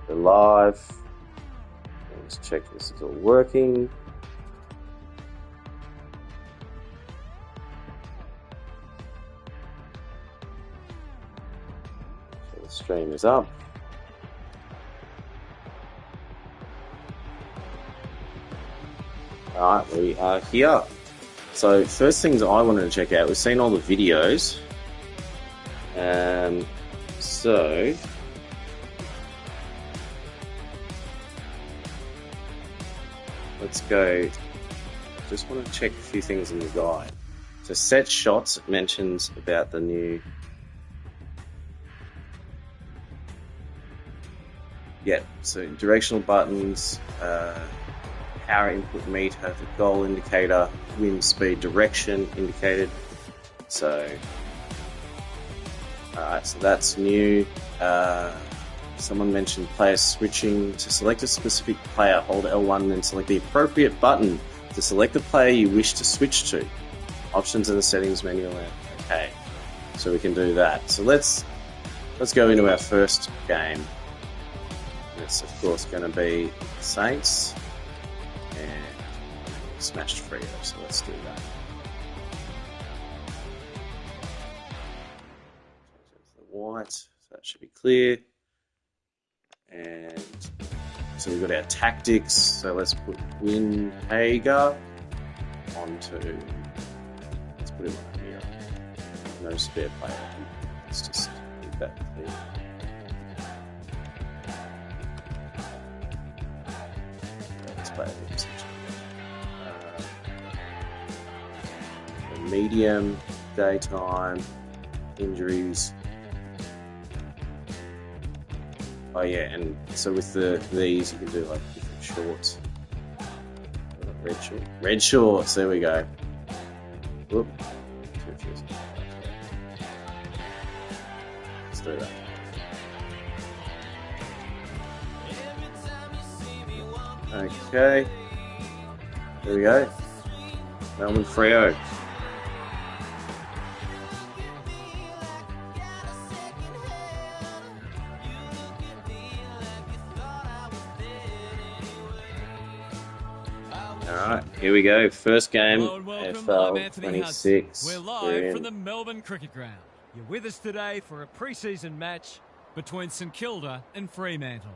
We're live. Let's check this is all working. So the stream is up. Alright, we are here. So first things I wanted to check out, we've seen all the videos. So let's go. Just want to check a few things in the guide. So set shots, it mentions about the new. Yeah, so directional buttons, power input meter, the goal indicator, wind speed direction indicated. So, alright, so that's new. Someone mentioned player switching. To select a specific player, hold L1 and then select the appropriate button to select the player you wish to switch to. Options in the settings menu. Okay, so we can do that. So let's go into our first game. It's of course going to be Saints and smashed Freo. So let's do that. The white, so that should be clear. And so we've got our tactics. So let's put Win Hager onto. Let's put him on here. No spare player. Let's just leave that clear. Let's play it. Medium, daytime, injuries. Oh yeah, and so with these you can do like different shorts. Red shorts, there we go. Whoop. Let's do that. Okay. There we go. Melbourne Freo. Alright, here we go. First game, AFL 26. We're live from the Melbourne Cricket Ground. You're with us today for a pre-season match between St Kilda and Fremantle.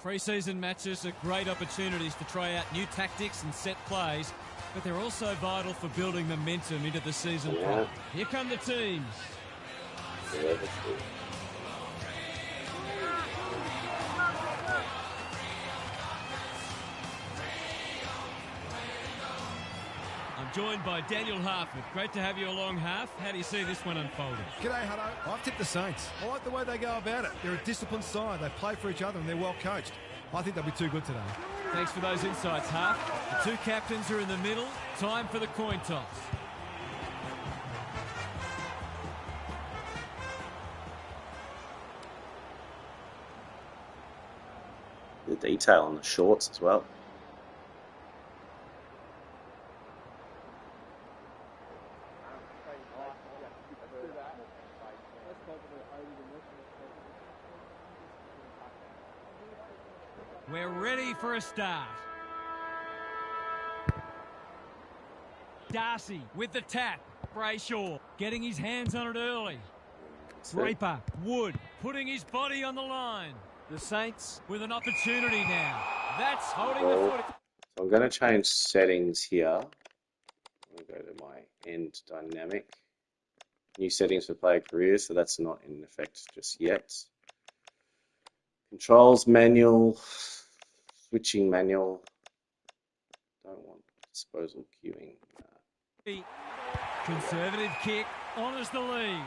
Pre-season matches are great opportunities to try out new tactics and set plays, but they're also vital for building momentum into the season. Yeah. Here come the teams. Yeah, I'm joined by Daniel Harford. Great to have you along, Harf. How do you see this one unfolding? G'day, Hutto. I've tipped the Saints. I like the way they go about it. They're a disciplined side. They play for each other and they're well coached. I think they'll be too good today. Thanks for those insights, Harf. The two captains are in the middle. Time for the coin toss. the detail on the shorts as well. We're ready for a start. Darcy with the tap. Brayshaw getting his hands on it early. Draper, Wood putting his body on the line. The Saints with an opportunity now. That's holding the foot. So I'm going to change settings here. I'm going to go to my end dynamic. New settings for player careers, so that's not in effect just yet. Controls manual, switching manual. Don't want disposal queuing. Conservative kick, honours the lead.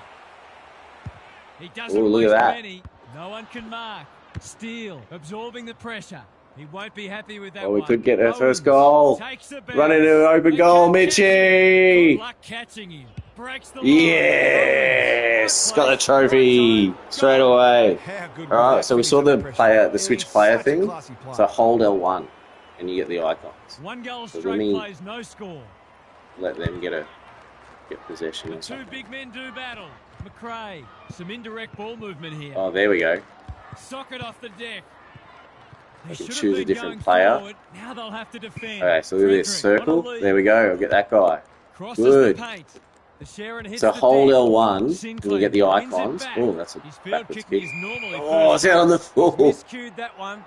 He doesn't look waste at that. many. No one can mark. Steele absorbing the pressure. He won't be happy with that Oh, we one. could get our Owens first goal. takes a Run into an open They goal, can't catch him. Good Mitchie. luck catching him. Breaks the line. Yes, got the Owens, trophy straight away. How good All was right, that so we finish saw under the pressure? player, the He's switch player such a thing. classy player. So hold L1, and you get the icons. One goal So straight let me- plays, no score. Let them get possession. The Or two something. big men do battle. McRae, some indirect ball movement here. Oh, there we go. Socket off the deck. They can should choose a have been different going player. forward. Now they'll have to defend. Okay, so look at this Frederick on a circle. lead. There we go. I'll get that guy. Crosses Good. the paint. The Sharon hits So the hold deck. L1 and you Sinclair get the wins it icons. back. Oh, that's a His field backwards kicking kick. is normally Oh, it's out on the first floor. class. He's miscued that one.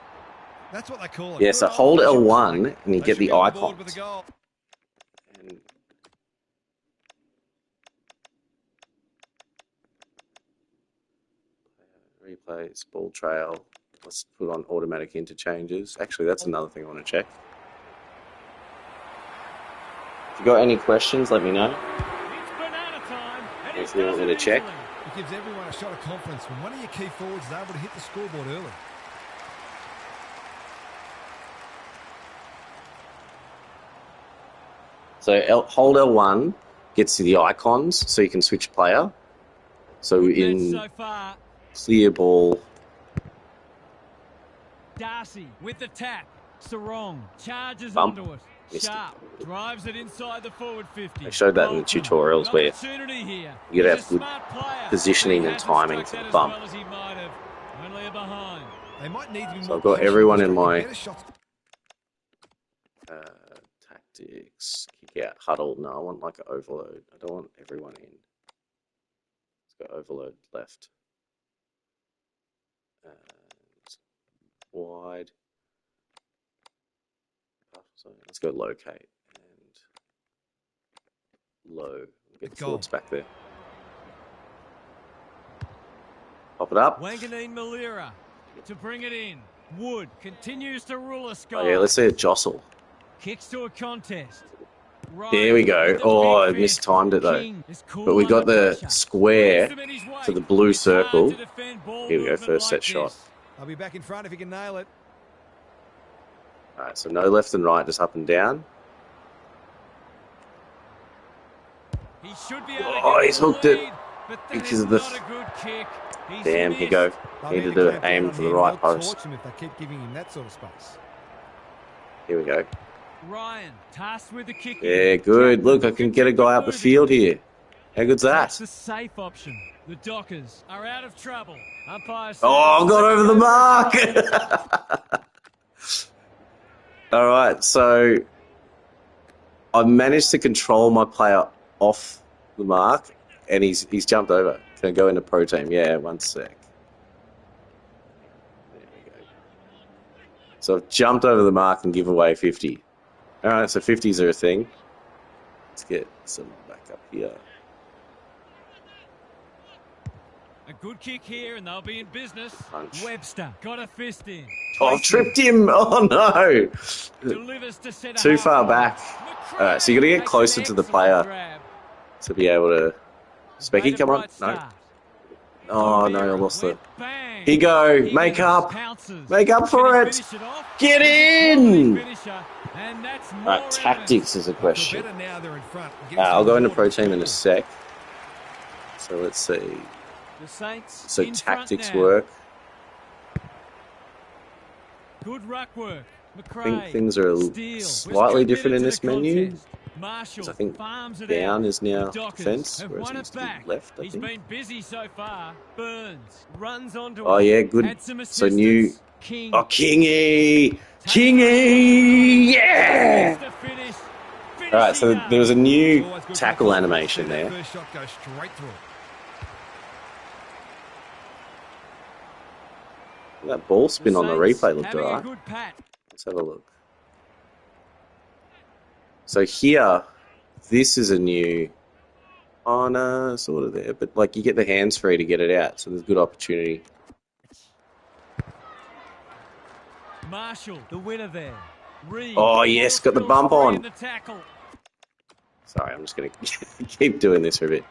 That's what they call it. Yeah, Good so hold old L1 shot. and you They get should the be on the board with icons. a goal. And replays, ball trail. Let's put on automatic interchanges. Actually, that's another thing I want to check. If you got any questions, let me know. It's banana time. And If he you want does me it to check. easily. It gives everyone a shot of confidence when one of your key forwards is able to hit the scoreboard early. So hold L1 gets you the icons, so you can switch player. So Good match in so far. clear ball, Darcy with the tap. Sarong charges Bump. onto it. Missed it. Sharp drives it inside the forward 50. I showed that in the Bolton, tutorials an where opportunity here. you gotta He's have a good smart player, positioning but he and hasn't timing struck for that the as bump. well as he might have. Only a behind. They might need to be So more I've got patient everyone in constructing my better shots. tactics, kick out, huddle. No, I want like an overload. I don't want everyone in. Let's go overload left. And wide. So let's go locate and low. Get the Goal. forwards back there. Pop it up. Wanganeen Malira to bring it in. Wood continues to rule a sky. Oh yeah, let's see it jostle. Kicks to a contest. There we go. Oh, I mistimed it though. But we got the square to the blue circle. Here we go, first set shot. I'll be back in front if you can nail it. Alright, so no left and right, just up and down. He should be able to Oh, get he's the hooked it lead, but that because is of the... not a good kick. He's Damn, here you missed. go. They'll Needed need to clamp down aim on for the him. right They'll post. torch him if they keep giving him that sort of space. Here we go. Ryan tasked with the kick. Yeah, good. Look, I can get a guy up the field here. How good's That's that? the safe option. The Dockers are out of trouble. Umpire says Oh, I got over the mark! goal. Alright, so I managed to control my player off the mark, and he's jumped over. Can I go into pro team? Yeah, one sec. There we go. So I've jumped over the mark and give away 50. Alright, so 50s are a thing. Let's get some back up here. A good kick here, and they'll be in business. Punch. Webster got a fist in. Oh, I've tripped him! Oh no! Delivers to centre Too far half back. line. Alright, so you gotta get Makes closer an to the excellent player grab. to be able to... Specky, Made a come on. bright No. start. Oh no, I O'Meara lost the... went bang. Here you go. Make Higgins up. pounces. Make up for Can he it. finish off? Get He's a in! quality finisher, and that's more Right, evidence. tactics is a Feel question. better now they're in front. Getting some I'll go into more pro team in a scoreboard. sec. So let's see. The Saints So in front tactics now. work. Good ruck work. I think McRae. things are Steele was slightly different in committed this to the menu. contest. Marshall Because I think farms it down out. is now The Dockers defence, have whereas won it it used to be back. left, I He's think. been busy so far. Burns runs onto Oh it. yeah, good. Had some So new... assistance. King Oh, Kingy! takes Kingy! it. Yeah! To finish. Alright, so there was a It's new always good tackle for a animation goal to see there. that first shot go straight through it. That ball spin on the replay looked having a alright. good pat. Let's have a look. So here, this is a new... Oh no, sort of there. But like you get the hands free to get it out, so there's good opportunity. Marshall, the winner there. Reed, Oh yes, got the ball bump spills free on. in the tackle. Sorry, I'm just going to keep doing this for a bit.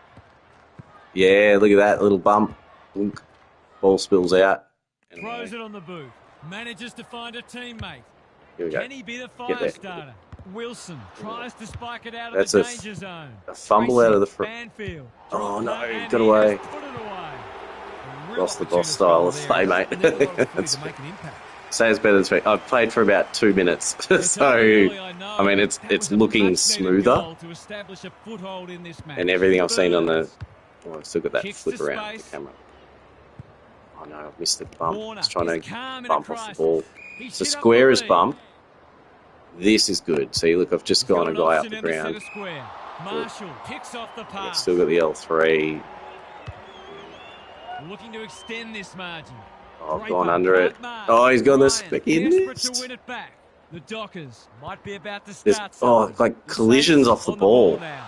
Yeah, look at that little bump. Boonk. Ball spills out. And Throws it on the boot. Manages to find a teammate. here we go. Can he be the Get there. fire starter? Wilson tries to spike it out of That's the a danger zone. a fumble Tracy, out of the front. Banfield. Oh, no, And got he away. has put it away. Real Lost the opportunity boss style of there. play, mate. Need a lot of footy That's- to make an impact. Say it's better than me. I've played for about 2 minutes. So, I mean, it's looking smoother. To establish a foothold in this match. And everything I've seen on the... Burns. Oh, I've still got that Kicks flip to around space. the camera. Oh no, I've missed the bump. Warner Just trying is to calm in a bump off the crisis. ball. He's So hit up square the is lead. bump. This is good. See, look, I've just He's gone got a an guy up option the in the ground. centre square. Marshall picks off the I've pass. still got the L3. Looking to extend this margin. Oh, I've Draper gone under it. can't mark. Oh, he's gone the Ryan, spec in. desperate to win it back. The Dockers might be about to There's, start oh, something. like The collisions Saints off the on ball. now.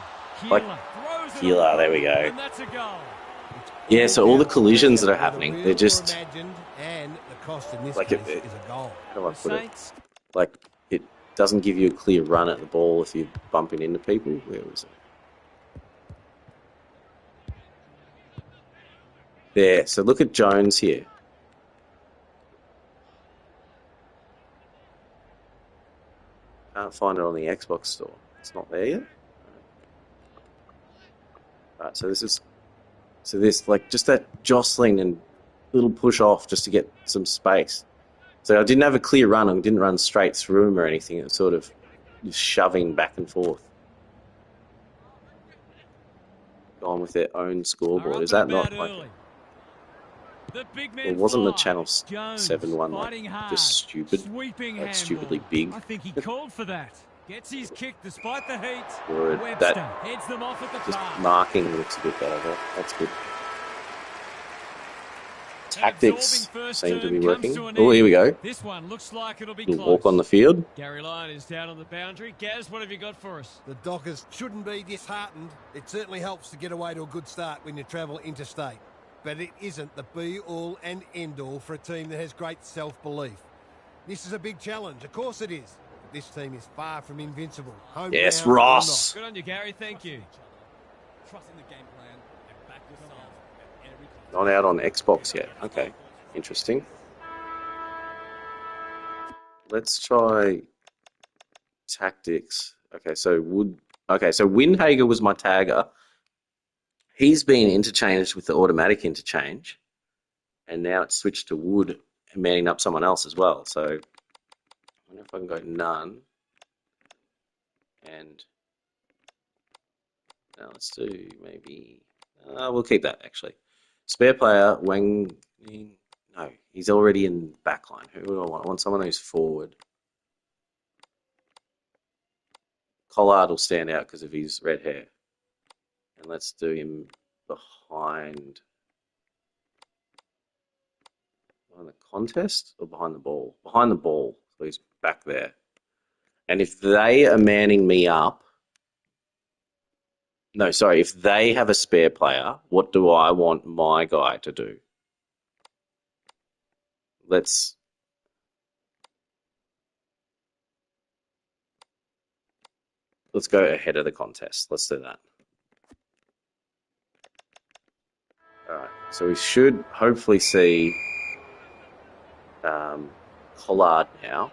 Like, Keeler throws it Keeler, away, there we go. and that's a goal. Yeah, so all the collisions that are Whether happening, real they're or just imagined, and the cost in this like case it, is a goal. how do I The put it? Saints Like it doesn't give you a clear run at the ball if you're bumping into people. Where was it? There. So look at Jones here. Can't find it on the Xbox store. It's not there yet. Right. So this like just that jostling and little push off just to get some space. So I didn't have a clear run. I didn't run straight through him or anything. It was sort of just shoving back and forth. Gone with their own scoreboard. Is that not like early. The big man it wasn't the fly. Channel Jones 7 one fighting like hard. just stupid, Sweeping like handball. stupidly big? I think he called for that. Gets his kick despite the heat. Or Webster that heads them off at the just pass. marking looks a bit better. That's good. Tactics seem to be working. Oh, here we go. This one looks like it'll be Little close. walk on the field. Gary Lyon is down on the boundary. Gaz, what have you got for us? The Dockers shouldn't be disheartened. It certainly helps to get away to a good start when you travel interstate. But it isn't the be-all and end-all for a team that has great self-belief. This is a big challenge. Of course it is. But this team is far from invincible. Home Yes, ground or Ross. Good on you, Gary. Thank you. Trust in the game plan and back yourself at every contest. Not out on Xbox yet. Okay, interesting. Let's try tactics. Okay, so Windhager was my tagger. He's been interchanged with the automatic interchange, and now it's switched to Wood and manning up someone else as well. So I wonder if I can go none. And now let's do maybe. We'll keep that actually. Spare player Wang. No, he's already in backline. Who do I want? I want someone who's forward. Collard will stand out because of his red hair. And let's do him behind the contest or behind the ball? Behind the ball. So he's back there. And if they are manning me up, no, sorry, if they have a spare player, what do I want my guy to do? Let's go ahead of the contest. Let's do that. All right. So we should hopefully see Collard now.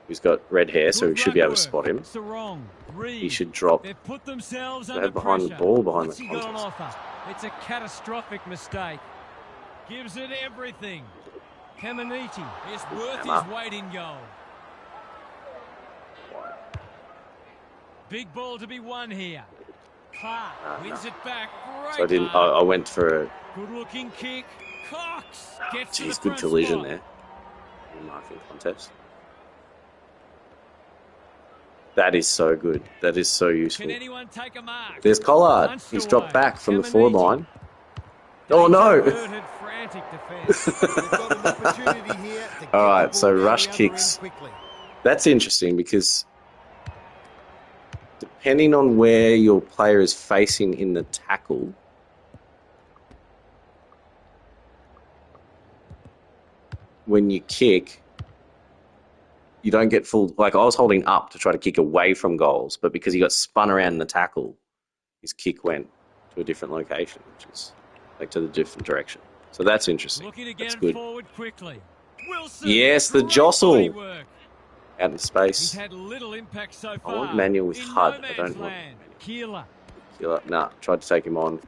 He's got red hair, so we should be able to spot him. He should drop. They've put themselves Go under behind the pressure. ball, behind What's the he got on contest. offer? It's a catastrophic mistake. Gives it everything. Caminiti is worth Hammer. his weight in gold. Big ball to be won here. Clark wins it back. Great So I didn't. mark. I went for a. Good-looking kick. Cox gets to Geez, the good front collision spot. there. In the marking contest. That is so good. That is so useful. Can anyone take a mark? There's Collard. Punched He's away. dropped back from the Caminiti. forward line. Oh no! Averted frantic defense. They've got an opportunity here to get All the right, ball so down the rush other kicks. end quickly. That's interesting because depending on where your player is facing in the tackle, when you kick, you don't get full. Like I was holding up to try to kick away from goals, but because he got spun around in the tackle, his kick went to a different location, which is like to the different direction. So that's interesting. Looking to That's get it good. forward quickly. Wilson. Yes, the great jostle. body work. Out in He's space. had little impact so I far. want manual with In HUD. No I don't man's want land. Keeler. Nah, tried to take him on.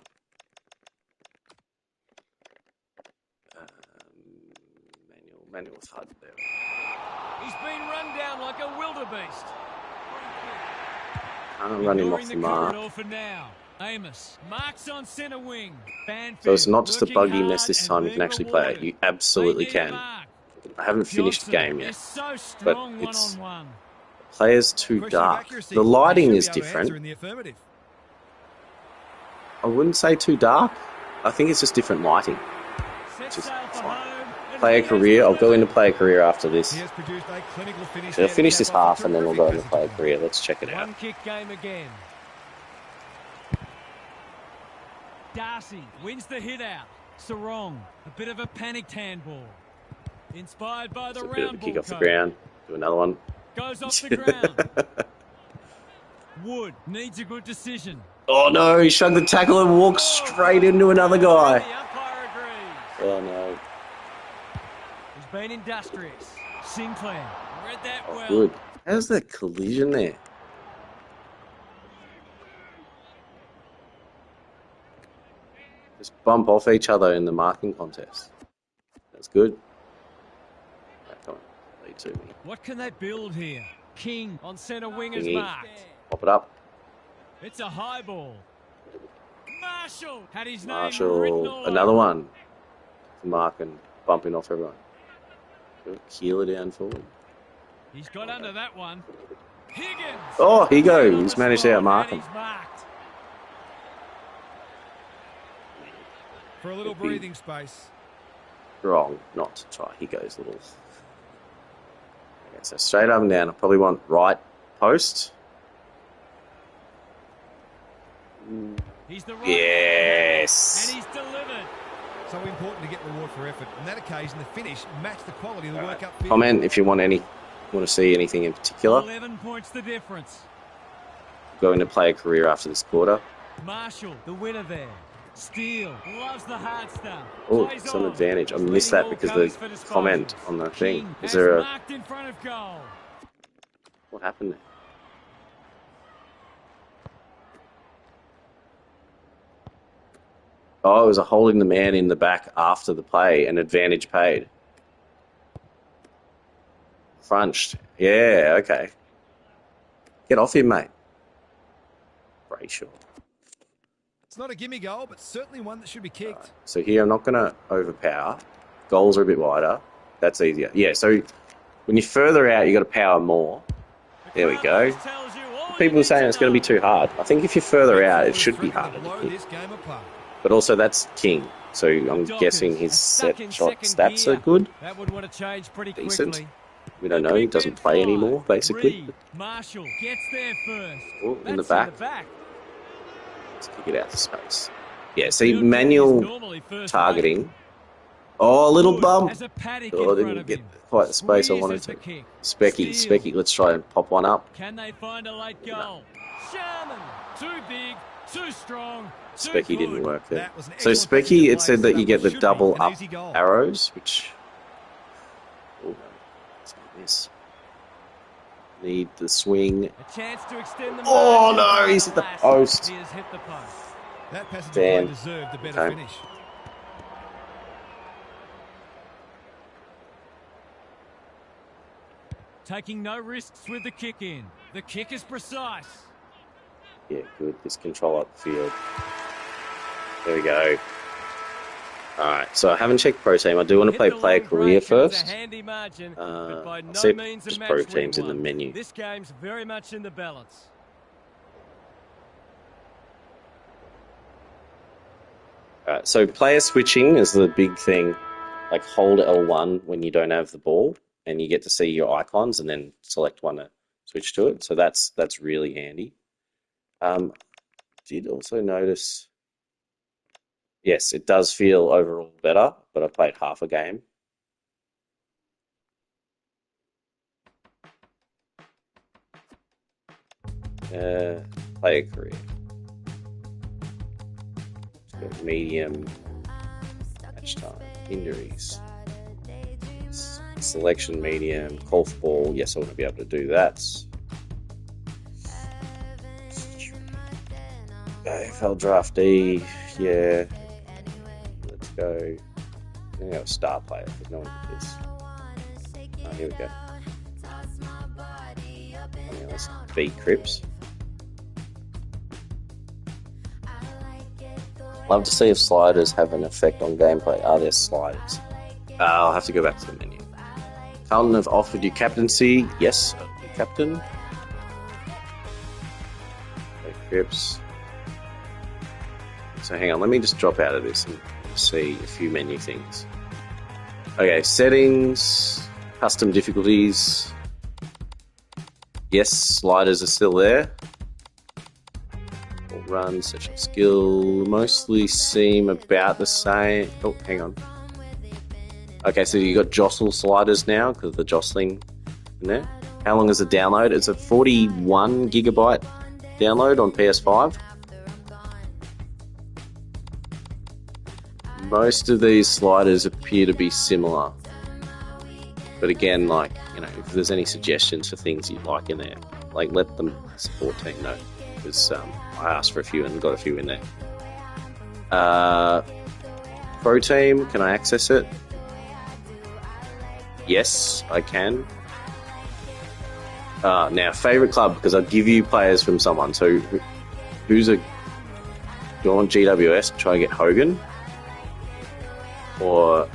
Manual with HUD. There. He's been run down like a wildebeest. Can't run him off Ignoring the the mark. corridor for now. Amos marks on centre wing. Banfield So it's not just a working buggy hard mess this and time. You can being actually play it. rewarded. You absolutely They need a can. mark. I haven't finished the game yet. Is so But strong it's one-on-one. players too Question of dark. accuracy. The They lighting should is be able to answer different. in the affirmative. I wouldn't say too dark. I think it's just different lighting. Sets Just sail for fine. home, and Player he has career. I'll go delivered. into player career after this. He has produced a clinical finish. I'll there to finish cap this off a half and then we'll go into terrific player passage. career. Let's check it out. One kick game again. Darcy wins the hit out. Sarong, a bit of a panicked handball. Inspired by the It's a bit of a round kick ball off the code. ground. Do another one. Goes off the ground. Wood needs a good decision. Oh no, he shrugged the tackle and walked straight into another The guy. umpire agrees. Oh no. He's been industrious. Sinclair read that Oh, well. good. How's that collision there? Just bump off each other in the marking contest. That's good. Right, come on. Lead to me. What can they build here? King on centre wing is Kingy. marked. Pop it up. It's a high ball. Marshall had his name written Marshall. all Another over. one. Mark and bumping off everyone. Good. Keeler down forward. He's got under that one. Higgins. Oh, here you go. On He's the managed to spot, outmark and him. he's marked. For a little Could be breathing space. Wrong not to try. He goes little. Okay, so straight up and down. I probably want right post. He's the right Yes. and he's delivered. So important to get reward for effort. On that occasion, the finish matched the quality of the work upfield. Comment if you want to see anything in particular. 11 points the difference. Going to play a career after this quarter. Marshall, the winner there. Steele loves the hard stuff. Oh, Plays it's an on. advantage. I Leading missed that all because colours the for disposals. comment on the thing. King Is has there a marked in front of goal. what happened there? Oh, it was a holding the man in the back after the play, an advantage paid. Crunched. Yeah, okay. Get off him, mate. Brayshaw. It's not a gimme goal, but certainly one that should be kicked. So here I'm not going to overpower. Goals are a bit wider. That's easier. Yeah, so when you're further out, you got to power more. There we go. Tells you all you People are need saying it's going to be too hard. I think if you're further out, it should be harder to Blow kick. this game apart. But also, that's King. So I'm guessing his Stuck set in shot second stats gear. are good. That would want to change pretty Decent. quickly. We don't know. He doesn't play anymore, basically. Reed, Marshall gets there first. Oh, in the That's back. Let's kick it out to space. Yeah, see, Field manual is normally first targeting. rate. Oh, a little Wood bump. has a paddock Oh, I in front didn't of get him. quite the space I Squeezes wanted the to. kick. Specky, Steele. Specky. Let's try and pop one up. Can they find a late goal? Sherman, too big, too strong, too Specky good. didn't work there. That was an So excellent piece Specky, of it said play, that you so get the should be double an up easy goal. arrows, which... Oh, it's not this. Need the swing. A chance to extend the Oh, margin. no, he's hit the Alas, post. He has hit the post. That passage of Damn. play deserved a better Okay. finish. Taking no risks with the kick in. The kick is precise. Yeah, good. This control up the field. There we go. Alright, so I haven't checked Pro Team. I do want to Hit play the player long career break, and it's first. a handy margin, but by I'll no see means a just match Pro winning Teams in the one. menu. This game's very much in the balance. Alright, so player switching is the big thing. Like hold L1 when you don't have the ball, and you get to see your icons, and then select one to switch to it. So that's really handy. Did also notice, yes, it does feel overall better, but I played half a game. Player career. Let's go medium. Match time. Injuries. Selection medium. Golf ball. Yes, I want to be able to do that. AFL draftee. Yeah. Let's go. I'm going to go star player because no one did this. Oh, here we go. Yeah, let's beat Crips. Love to see if sliders have an effect on gameplay. Are there sliders? I'll have to go back to the menu. Carlton have offered you captaincy. Yes, captain. Okay, Cripps. So hang on, let me just drop out of this and see a few menu things. Okay, settings, custom difficulties. Yes, sliders are still there. Run, session skill, mostly seem about the same. Oh, hang on. Okay, so you got jostle sliders now because of the jostling in there. How long is the download? It's a 41 gigabyte download on PS5. Most of these sliders appear to be similar. But again, like, you know, if there's any suggestions for things you'd like in there, like, let the support team know. Because I asked for a few and got a few in there. Pro Team, can I access it? Yes, I can. Now, favourite club, because I'll give you players from someone. So, who's a... Do you want GWS? Try and get Hogan? Or...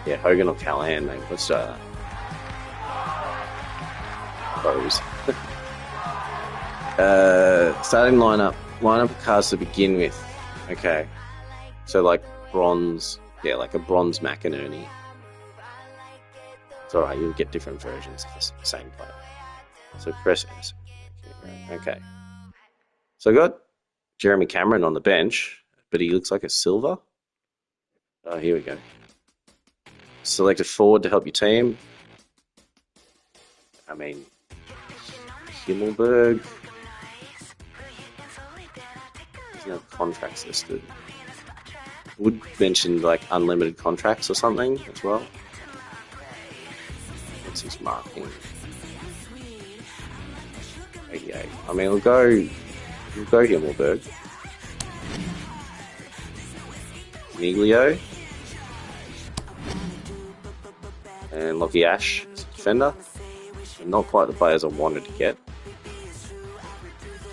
Yeah, Hogan or Callahan, maybe. Let's try that. Pros. Starting lineup of cards to begin with. Okay. So, like, bronze... Yeah, like a bronze McInerney. It's alright, you'll get different versions of the same player. So press S. Okay. So I got Jeremy Cameron on the bench, but he looks like a silver. Oh, here we go. Select a forward to help your team. I mean, Himmelberg. There's no contracts listed. Would mention like unlimited contracts or something as well. What's his marking? 88. I mean, we'll go Himmelberg. Miglio. And Lockie Ash as a defender. And not quite the players I wanted to get.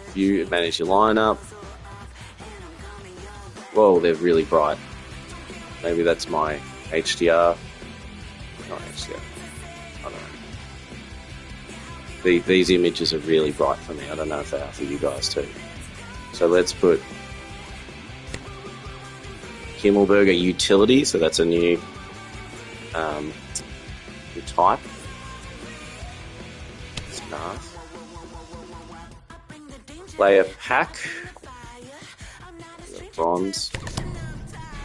If you manage your lineup. Whoa, they're really bright. Maybe that's my HDR. Not HDR. I don't know. These images are really bright for me. I don't know if they are for you guys too. So let's put Himmelberger utility. So that's a new type. Scarf. Player pack. Bronze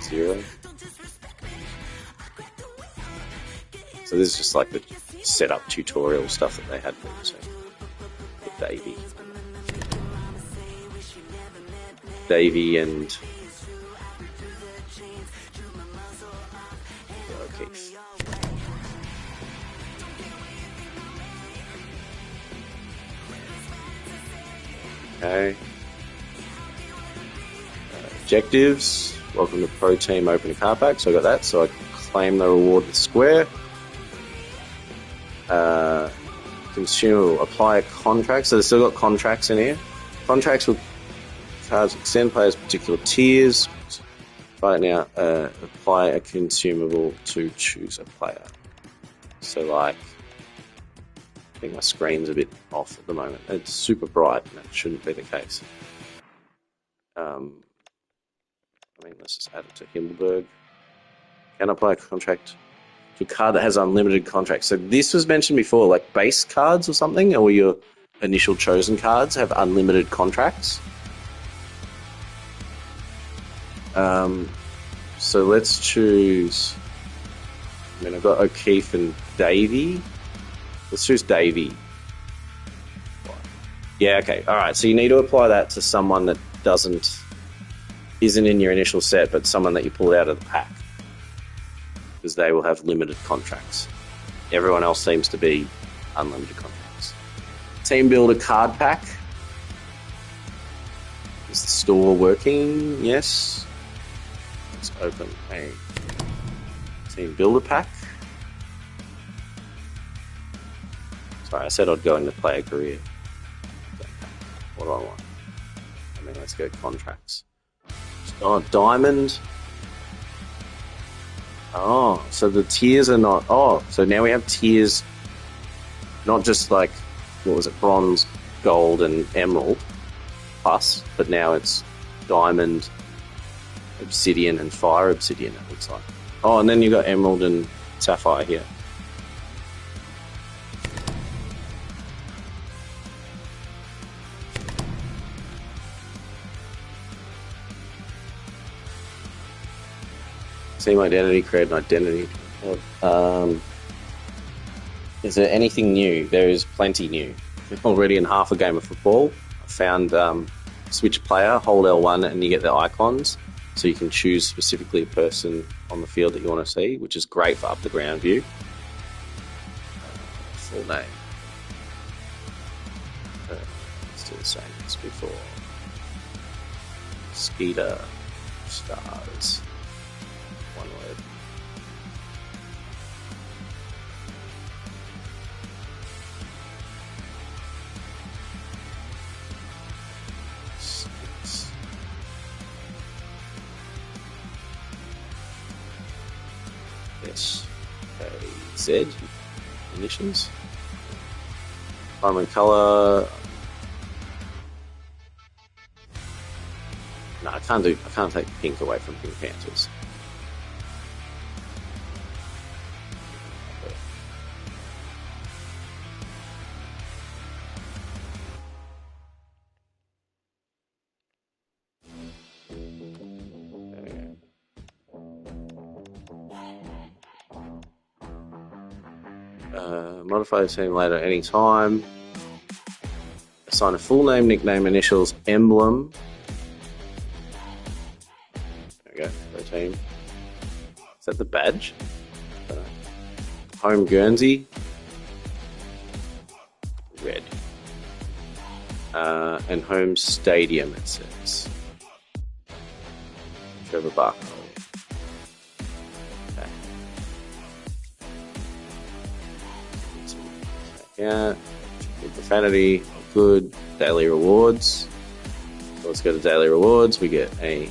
0. So this is just like the setup tutorial stuff that they had there. So Davey and O'Keefe. Okay. Objectives. Welcome to Pro Team Open a Card Pack. So I got that. So I claim the reward with Square. Consumable. Apply a contract. So they've still got contracts in here. Contracts with cards extend players particular tiers. Right now, apply a consumable to choose a player. So like, I think my screen's a bit off at the moment. It's super bright. And that shouldn't be the case. I mean, let's just add it to Himmelberg. Can apply a contract to a card that has unlimited contracts. So this was mentioned before, like base cards or something, or your initial chosen cards have unlimited contracts. So let's choose. I mean, I've got O'Keefe and Davey. Let's choose Davey. Yeah, okay. All right. So you need to apply that to someone that isn't in your initial set, but someone that you pulled out of the pack, because they will have limited contracts. Everyone else seems to be unlimited contracts. Team Builder card pack. Is the store working? Yes. Let's open a Team Builder pack. Sorry, I said I'd go into player career. What do I want? I mean, let's go contracts. Oh, Diamond. Oh, so the tiers are not... Oh, so now we have tiers, not just like, what was it, bronze, gold, and emerald plus, but now it's diamond, obsidian, and fire obsidian, it looks like. Oh, and then you got emerald and sapphire here. Team identity, create an identity. Is there anything new? There is plenty new. Already in half a game of football, I found switch player, hold L1, and you get the icons. So you can choose specifically a person on the field that you want to see, which is great for up the ground view. Full name. Let's do the same as before. Skeeter Stars. One word. Z initials. Primary color. No, I can't take pink away from Pink Panthers. Modify the team later any time. Assign a full name, nickname, initials, emblem. There we go, for a team. Is that the badge? Home Guernsey. Red. And home stadium, it says. Trevor Barker. Yeah, good profanity, good. Daily rewards. So let's go to daily rewards. We get a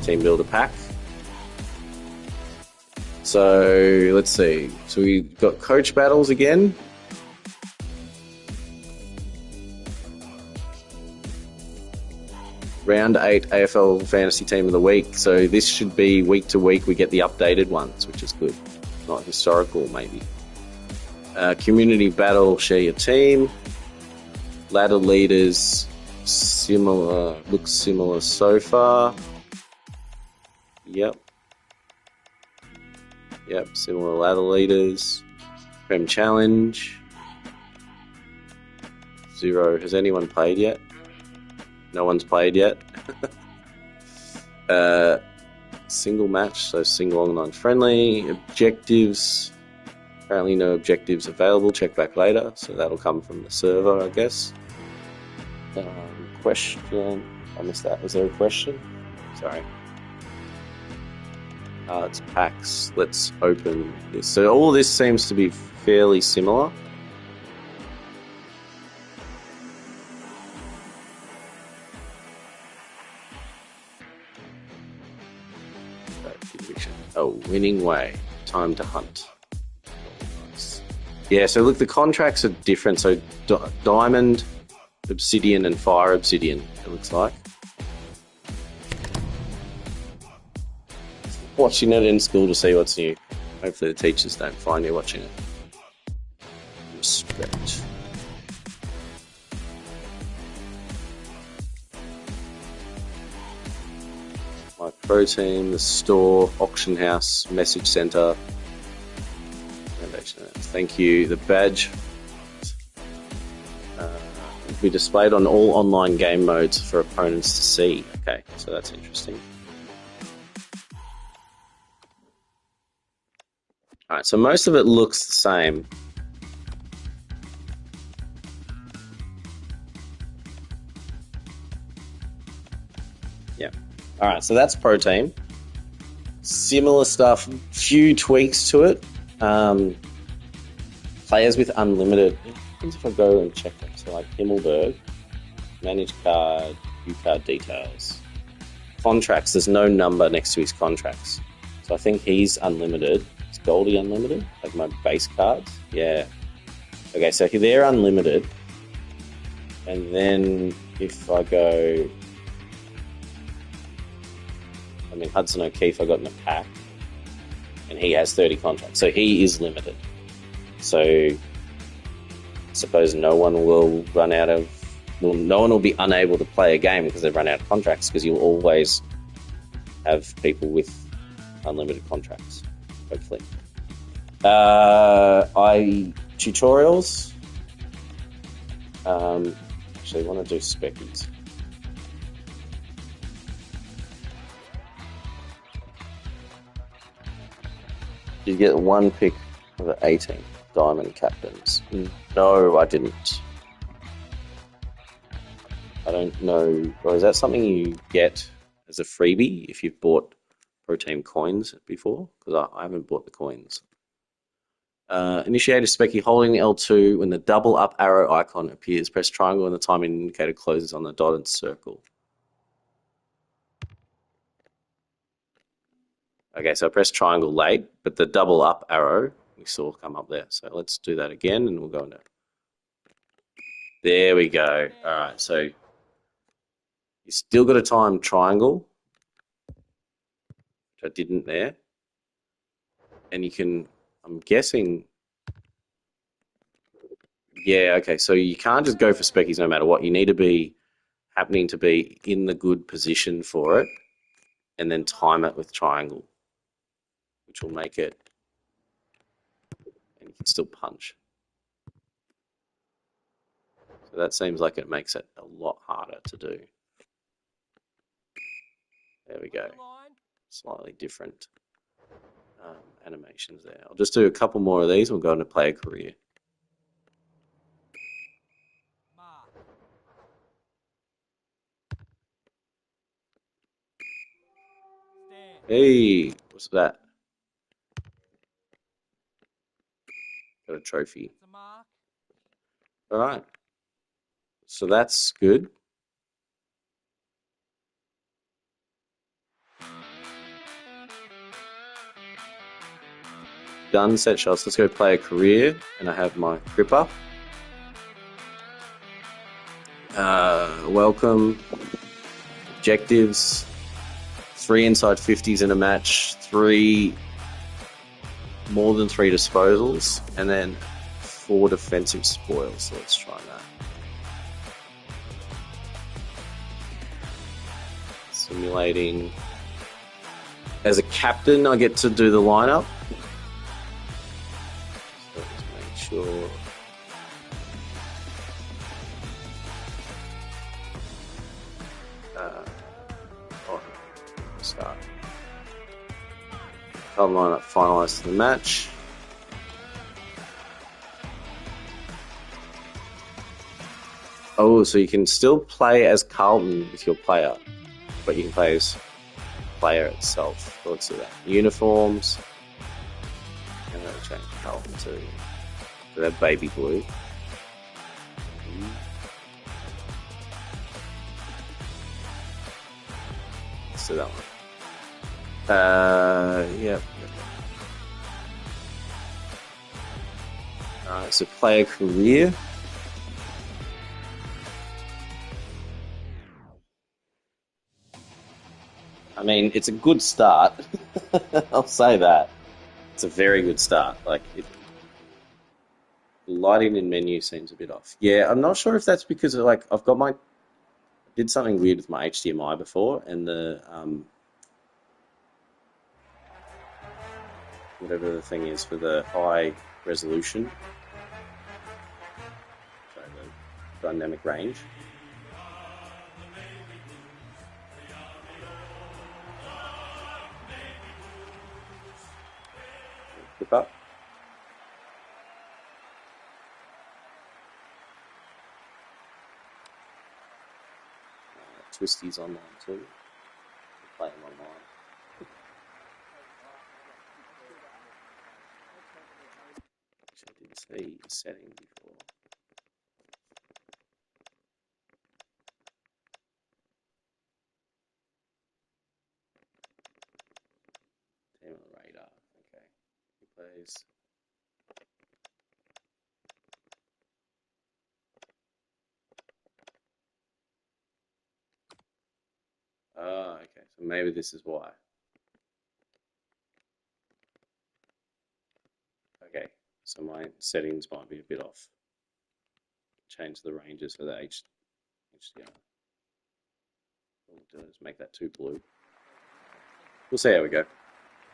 team builder pack. So let's see. So we got coach battles again. Round 8 AFL Fantasy Team of the Week. So this should be week to week. We get the updated ones, which is good. Not historical, maybe. Community battle, share your team. Ladder leaders, looks similar so far. Yep, similar ladder leaders. Prem challenge. 0. Has anyone played yet? No one's played yet. Single match, so single online friendly. Objectives. Apparently no objectives available. Check back later. So that'll come from the server, I guess. Question. I missed that. Was there a question? Sorry. It's packs. Let's open this. So all this seems to be fairly similar. Oh, winning way. Time to hunt. Yeah, so look, the contracts are different. So diamond, obsidian, and fire obsidian, it looks like. Watching it in school to see what's new. Hopefully the teachers don't find you watching it. Respect. My pro team, the store, auction house, message center. Thank you. The badge will be displayed on all online game modes for opponents to see. Okay, so that's interesting. Alright, so most of it looks the same. Yeah. Alright, so that's pro team. Similar stuff, few tweaks to it. Players with unlimited. What happens if I go and check them? So like Himmelberg, manage card, view card details. Contracts, there's no number next to his contracts. So I think he's unlimited. Is Goldie unlimited? Like my base cards? Yeah. Okay, so they're unlimited. And then if I go... I mean, Hudson O'Keefe I got in a pack. And he has 30 contracts. So he is limited. So I suppose no one will run out of... Well, no one will be unable to play a game because they've run out of contracts, because you'll always have people with unlimited contracts, hopefully. Tutorials. Actually, I want to do speckies. You get one pick of the 18 diamond captains. No, I didn't. I don't know. Or is that something you get as a freebie if you've bought Pro Team coins before? Because I haven't bought the coins. Initiate a specky holding L2 when the double up arrow icon appears. Press triangle when the timing indicator closes on the dotted circle. Okay, so I press triangle late, but the double up arrow we saw come up there. So let's do that again, and we'll go into... There we go. All right, so you still got a time triangle, which I didn't there. And you can, I'm guessing... Yeah, okay, so you can't just go for speckies no matter what. You need to be happening to be in the good position for it, and then time it with triangle, which will make it... And you can still punch. So that seems like it makes it a lot harder to do. There we go. Slightly different animations there. I'll just do a couple more of these. We'll go into player career. Hey, what's that? Got a trophy. All right. So that's good. Done, set shots. Let's go play a career. And I have my grip up. Welcome. Objectives. 3 inside 50s in a match. 3 more than 3 disposals. And then 4 defensive spoils. So let's try that. Simulating. As a captain, I get to do the lineup. So let's make sure. Start. Club lineup finalised for the match. Oh, so you can still play as Carlton with your player, but you can play as player itself. So let's do that. Uniforms. I'm going to change Carlton to that baby blue. Let's do that one. Yep. Alright, so player career. I mean, it's a good start. I'll say that. It's a very good start. Like, the lighting in menu seems a bit off. Yeah, I'm not sure if that's because of, like, I've got my... I did something weird with my HDMI before, and the... whatever the thing is for the high resolution. Sorry, the dynamic range. Flip up. Twisty's online too. Play him online. Actually, I didn't see the setting before. Damn, So maybe this is why. Okay, so my settings might be a bit off. Change the ranges for the HDR. All we'll do is make that too blue. We'll see how we go.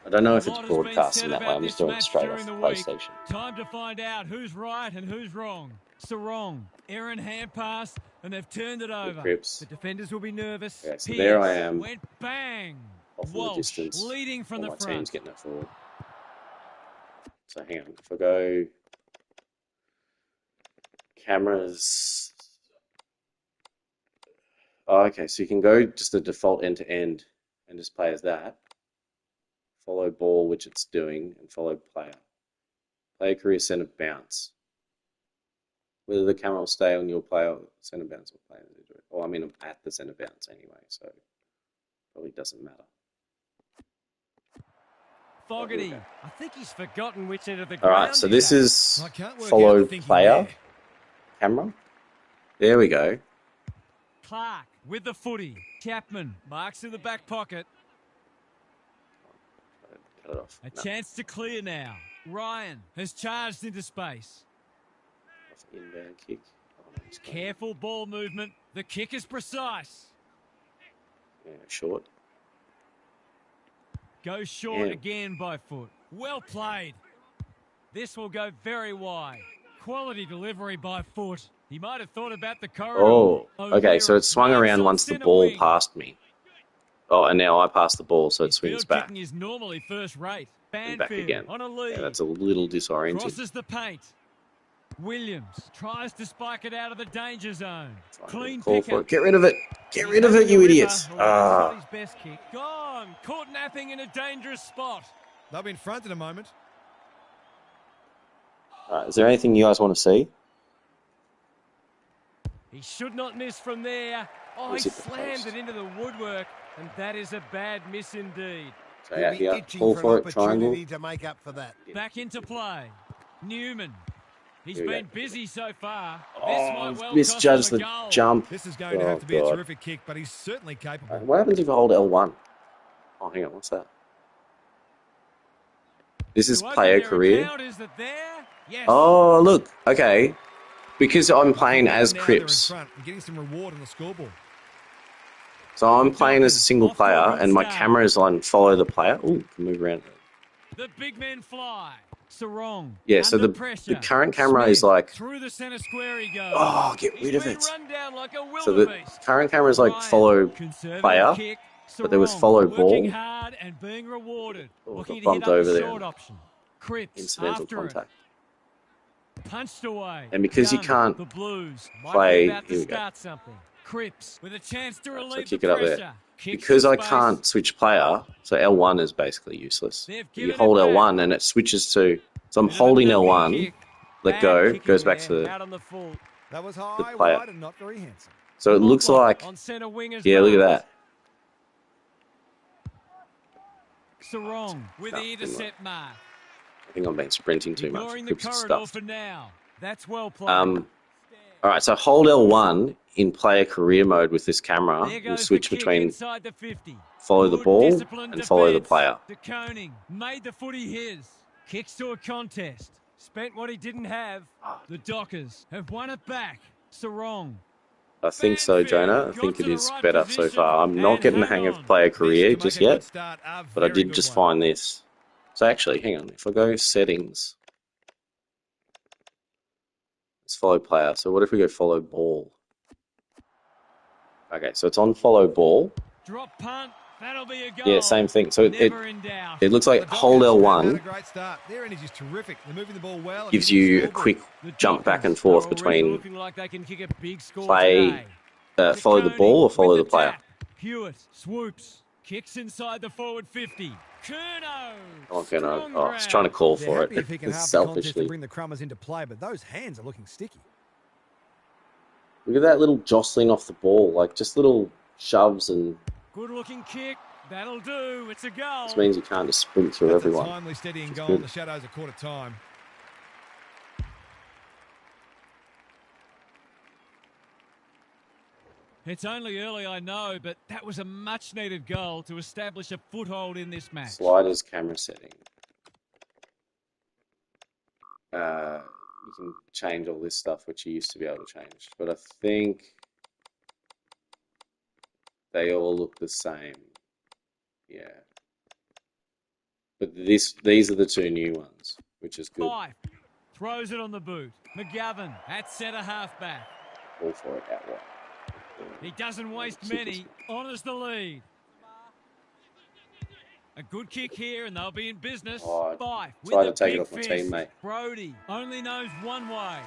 I don't know if it's broadcasting that way. I'm just doing it straight off the PlayStation. Time to find out who's right and who's wrong. Sarong, Aaron hand pass, and they've turned it over. The defenders will be nervous. Okay, so there I am. Went bang. Off in the distance. Leading from the my front. team's getting it forward. So hang on. If I go cameras. Oh, okay, so you can go just the default end to end and just play as that. Follow ball, which it's doing, and follow player. Player career center bounce. Whether the camera will stay on your player center bounce or player to do it. Well, I mean, I'm at the center bounce anyway, so probably doesn't matter. Fogarty, I think he's forgotten which end of the All ground. right, so this is follow player camera. There we go. Clark with the footy. Chapman marks in the back pocket. Cut it off. A chance to clear now. Ryan has charged into space. Inbound kick. Oh, Careful ball movement. The kick is precise. Yeah, short. Goes short again by foot. Well played. This will go very wide. Quality delivery by foot. He might have thought about the corridor. Oh, okay, so it swung around once the ball passed me. Oh, and now I pass the ball, so it swings back. Kicking is normally first rate. And back again. On a lead. Yeah, that's a little disorienting. Crosses the paint. Williams tries to spike it out of the danger zone. Clean call pick for it. Get rid of it. Get rid of it, you idiots. His best kick. Gone. Caught napping in a dangerous spot. They'll be in front in a moment. All right, is there anything you guys want to see? He should not miss from there. Oh, he slammed it into the woodwork, and that is a bad miss indeed. So out here, call for it, triangle. To make up for that. Back into play. Newman. He's been busy so far. Oh, misjudged the jump. This is going to have to be a terrific kick, but he's certainly capable. What happens if I hold L1? Oh, hang on, what's that? This is player career. Yes. Oh, look, okay. Because I'm playing as Cripps. Getting some reward on the scoreboard. So I'm playing as a single player, and my camera is on follow the player. Ooh, can move around. The big men fly. Sarong. Yeah, so the current camera is like. Through the center square he goes. Oh, get rid of it. Like so the current camera is like follow player, but there was follow ball. Hard and being rewarded. Oh, got bumped over there. Incidental contact. Punched away. And because you can't the Blues play, here we go. Cripps with a chance to relieve so kick it up there. Because I can't switch player, so L1 is basically useless. You hold L1 and it switches to. So I'm holding L1, let go, goes back to the player. So it looks like. Yeah, look at that. Sarong with the intercept mark. I think I've been sprinting too much. Cripps stuff. For now. That's well played. All right, so hold L1 in player career mode with this camera. We'll switch between follow the ball and follow the player. DeConing made the footy his. Kicks to a contest. Spent what he didn't have. The Dockers have won it back. Sarong. I think so, Jonah. I think it is better so far. I'm not getting the hang of player career just yet, but I did just find this. So actually, hang on. If I go settings, let's follow player. So what if we go follow ball? Okay, so it's on follow ball. Drop punt. That'll be a goal. Yeah, same thing. So it looks like hold L1 gives you a quick jump back and forth between play, follow the ball or follow the player. Hewitt swoops, kicks inside the forward 50. Curnow. Okay, no, I was trying to call for it selfishly. Bring the Crummers into play, but those hands are looking sticky. Look at that little jostling off the ball, like just little shoves and. Good looking kick. That'll do. It's a goal. This means you can't just sprint through everyone. A timely, steadying goal. Good. The shadows are caught at time. It's only early, I know, but that was a much-needed goal to establish a foothold in this match. Sliders, camera setting. You can change all this stuff, which you used to be able to change. But I think they all look the same. Yeah. But these are the two new ones, which is good. Five. Throws it on the boot. McGovern at centre half back. All for it out wide. He doesn't waste many. Honours the lead. A good kick here, and they'll be in business. Oh, Five. try to take it off my teammate. Brody only knows one way.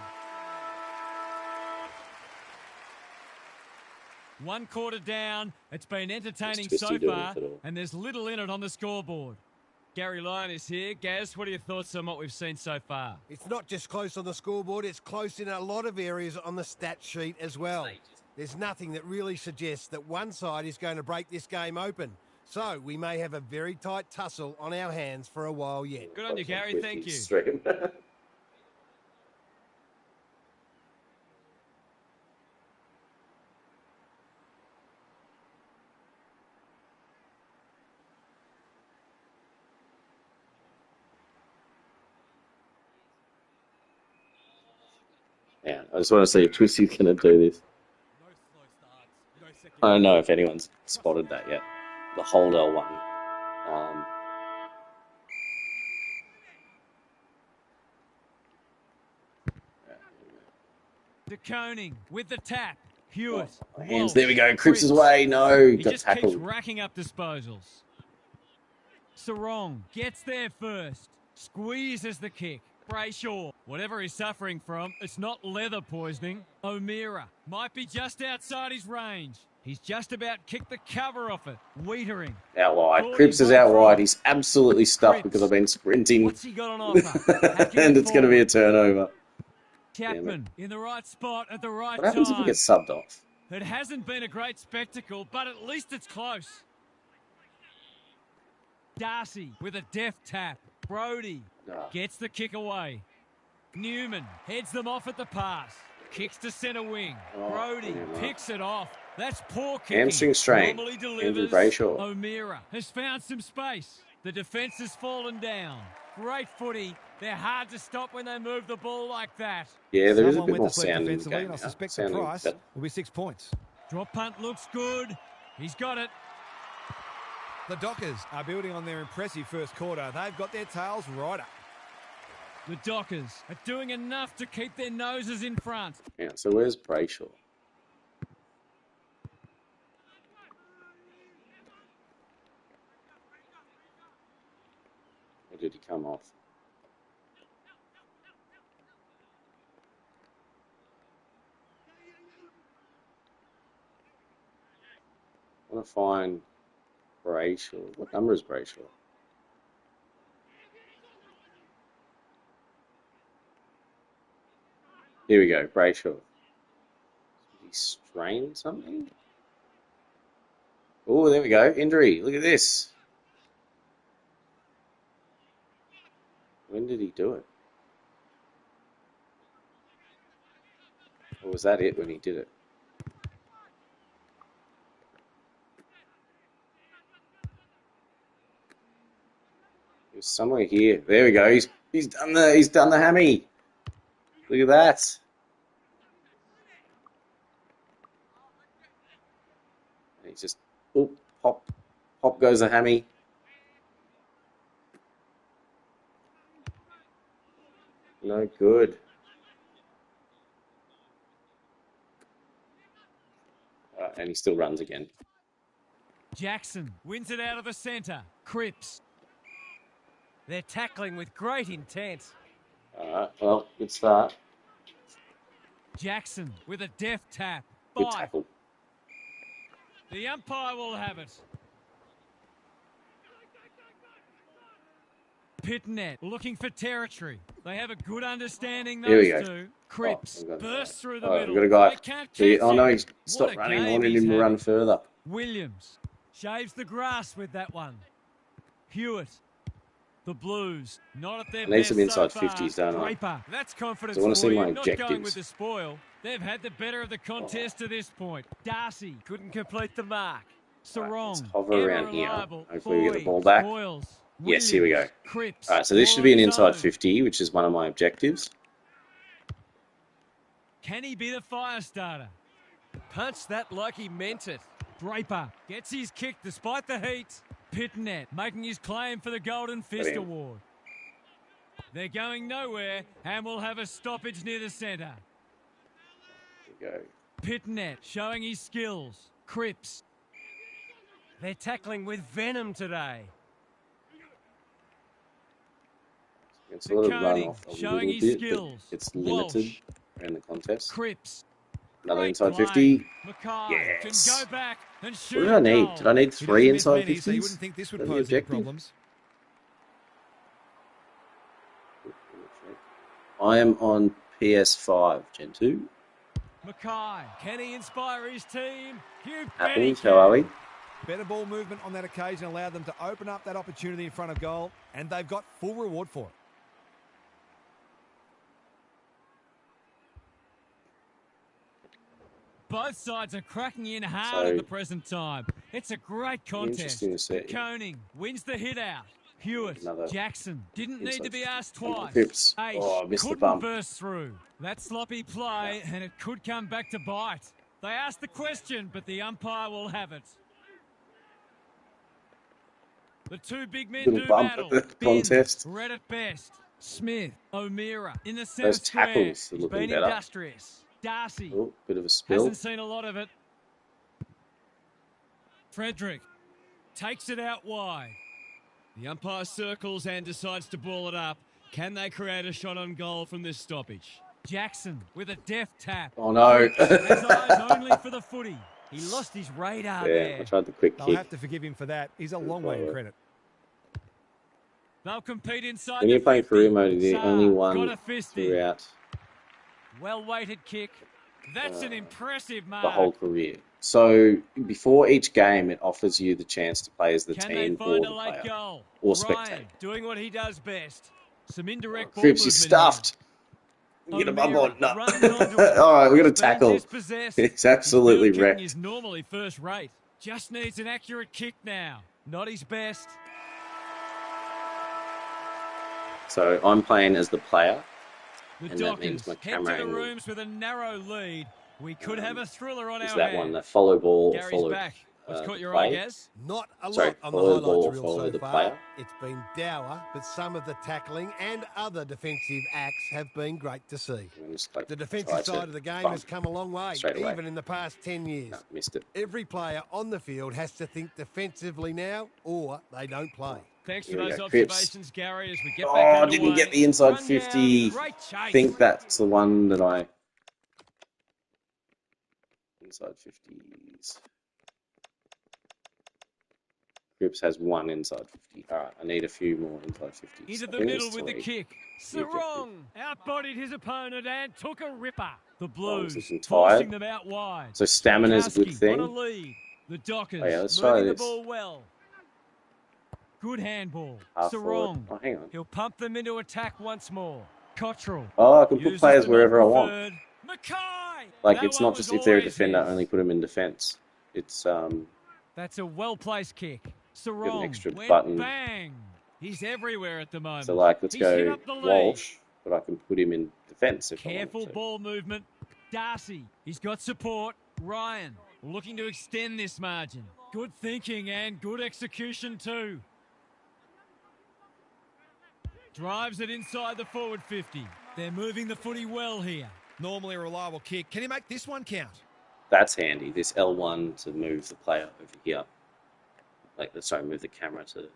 1 quarter down. It's been entertaining so far, and there's little in it on the scoreboard. Gary Lyon is here. Gaz, what are your thoughts on what we've seen so far? It's not just close on the scoreboard, it's close in a lot of areas on the stat sheet as well. There's nothing that really suggests that one side is going to break this game open. So we may have a very tight tussle on our hands for a while yet. Good on you, Gary. Thank you. Yeah, I just want to see if Twisty's going to do this. No slow starts, no second. I don't know if anyone's spotted that yet. The hold L1. De Koning with the tap. Hewitt. Hands, there we go. Cripps' away. No, He got just tackled. keeps racking up disposals. Sarong gets there first. Squeezes the kick. Brayshaw, whatever he's suffering from, it's not leather poisoning. O'Meara might be just outside his range. He's just about kicked the cover off it. Weitering. Out wide. Cripps is out wide. He's absolutely stuffed because I've been sprinting. What's he got on offer? And it's going to be a turnover. Chapman in the right spot at the right What happens if he time. gets subbed off? It hasn't been a great spectacle, but at least it's close. Darcy with a deft tap. Brody gets the kick away. Newman heads them off at the pass. Kicks to centre wing. Brody picks it off. That's poor kicking. Hamstring strain. Normally Andrew delivers. Brayshaw. O'Meara has found some space. The defence has fallen down. Great footy. They're hard to stop when they move the ball like that. Yeah, there is a Someone bit went more to sleep sound in the defensively, game and I now. suspect the Sounding price better. will be 6 points. Drop punt looks good. He's got it. The Dockers are building on their impressive first quarter. They've got their tails right up. The Dockers are doing enough to keep their noses in front. Yeah, so where's Brayshaw? Or did he come off? I want to find Brayshaw. What number is Brayshaw? Here we go, Brayshaw. He strained something? Oh, there we go. Injury. Look at this. When did he do it? Or was that it when he did it? It was somewhere here. There we go. He's done the hammy. Look at that. And he's just hop goes the hammy. No good. And he still runs again. Jackson wins it out of the centre. Cripps. They're tackling with great intent. All right, well, good start. Jackson with a deft tap. Good tackle. The umpire will have it. Pitnet looking for territory. They have a good understanding, Here we those go. two. Cripps bursts through the Oh, middle. we've got a guy. They can't See, catch oh no, him. he's stopped What a running. I game wanted he's him to having. run further. Williams shaves the grass with that one. Hewitt The Blues, not at their I need best some inside so far. 50s, don't I? Draper, that's confidence I want to for see you. my Not going objectives. with the spoil. They've had the better of the contest to this point. Darcy couldn't complete the mark. Sarong, let's hover around here. reliable. Hopefully we get the ball Boyd, back. Boyles, Yes, here we go. Williams, Cripps, Alright, so this all should be an on his inside own. 50, which is one of my objectives. Can he be the fire starter? Punch that like he meant it. Draper gets his kick despite the heat. Pitnet making his claim for the Golden Fist Brilliant. Award. They're going nowhere and will have a stoppage near the centre. Here we go. Pitnet showing his skills. Cripps. They're tackling with venom today. It's a little run Koenig off a showing little his bit, skills. but it's limited Walsh. around the contest. Cripps. Another Great inside play. 50. Mackay Yes. can go back and shoot. What did I need? goal. Did I need He 3 doesn't miss inside many, 50s? so you wouldn't think this would Is that the pose any objective? problems. I am on PS5, Gen 2. Mackay, can he inspire his team? You bet he Apples, how are we? Better ball movement on that occasion allowed them to open up that opportunity in front of goal, and they've got full reward for it. Both sides are cracking in hard So, at the present time. It's a great contest. interesting to see. Koenig wins the hit out. Hewitt, Another Jackson didn't need to be asked Cripps. twice. Ace Oh, I missed the couldn't bump. burst through. That sloppy play, and it could come back to bite. They asked the question, but the umpire will have it. The two big men Little do bump battle. at the Bin, contest. red at best. Smith, O'Meara in the centre Those square. tackles are He's looking been better. industrious. Darcy Oh, bit of a spill. hasn't seen a lot of it. Frederick takes it out wide. The umpire circles and decides to ball it up. Can they create a shot on goal from this stoppage? Jackson with a deft tap. Oh no. His eyes only for the footy. He lost his radar Yeah, there. I tried the quick They'll kick. have to forgive him for that. He's a long way in credit. They'll compete inside When the you're playing 50. career mode, you're the Saar only got one a fisty. throughout Well-weighted kick. That's an impressive mark. the whole career. So before each game, it offers you the chance to play as the Can they team or find the a late player. goal? Or Ryan spectate. doing what he does best. Some indirect ball Cripps, you're movement stuffed. here. Get a bump on. No. Runs onto it. All right, we're going He's to been tackle. dispossessed. It's absolutely His field kicking wrecked. is normally first rate. Just needs an accurate kick now. Not his best. So I'm playing as the player. The And that means Dockers my head to camera the angle rooms with a narrow lead. We could have a thriller on Is our that hands. one, the follow ball or Gary's follow back. What's caught your play? eye, Gaz? Not a Sorry, lot on the follow the ball, highlights reel follow so the far. player. It's been dour, but some of the tackling and other defensive acts have been great to see. I'm just like, The try defensive to side of the game bump. has come a long way, Straight away. even in the past 10 years. No, missed it. Every player on the field has to think defensively now, or they don't play. Thanks for Here we those go, Cripps. observations, Gary, as we get back Oh, underway. didn't get the inside Run 50. down, great chase. I think that's the one that I... Inside 50s. Cripps has one inside 50. All right, I need a few more inside 50s. Into I the think middle it's with the 3. kick. The objective. Sarong outbodied his opponent and took a ripper. The Oh, Blues he's looking forcing tired. them out wide. So stamina's a good Tarkowski thing. on a lead. The Dockers Oh, yeah, let's try moving the this. ball well. Good handball. Half Sarong. forward. Oh, hang on. He'll pump them into attack once more. Cottrell. Oh, I can put uses players the wherever I middle want. third. Mackay! Like, That it's one not was just if they're a always defender, his. only put them in defence. It's That's a well-placed kick. Sarong extra went button. bang. He's everywhere at the moment. so like let's He's hit go up the lead. Walsh, but I can put him in defence if Careful I want to. ball movement. Darcy, he's got support. Ryan, looking to extend this margin. Good thinking and good execution too. Drives it inside the forward 50. They're moving the footy well here. Normally a reliable kick. Can he make this one count? That's handy. This L1 to move the player over here. Like, sorry, move the camera to the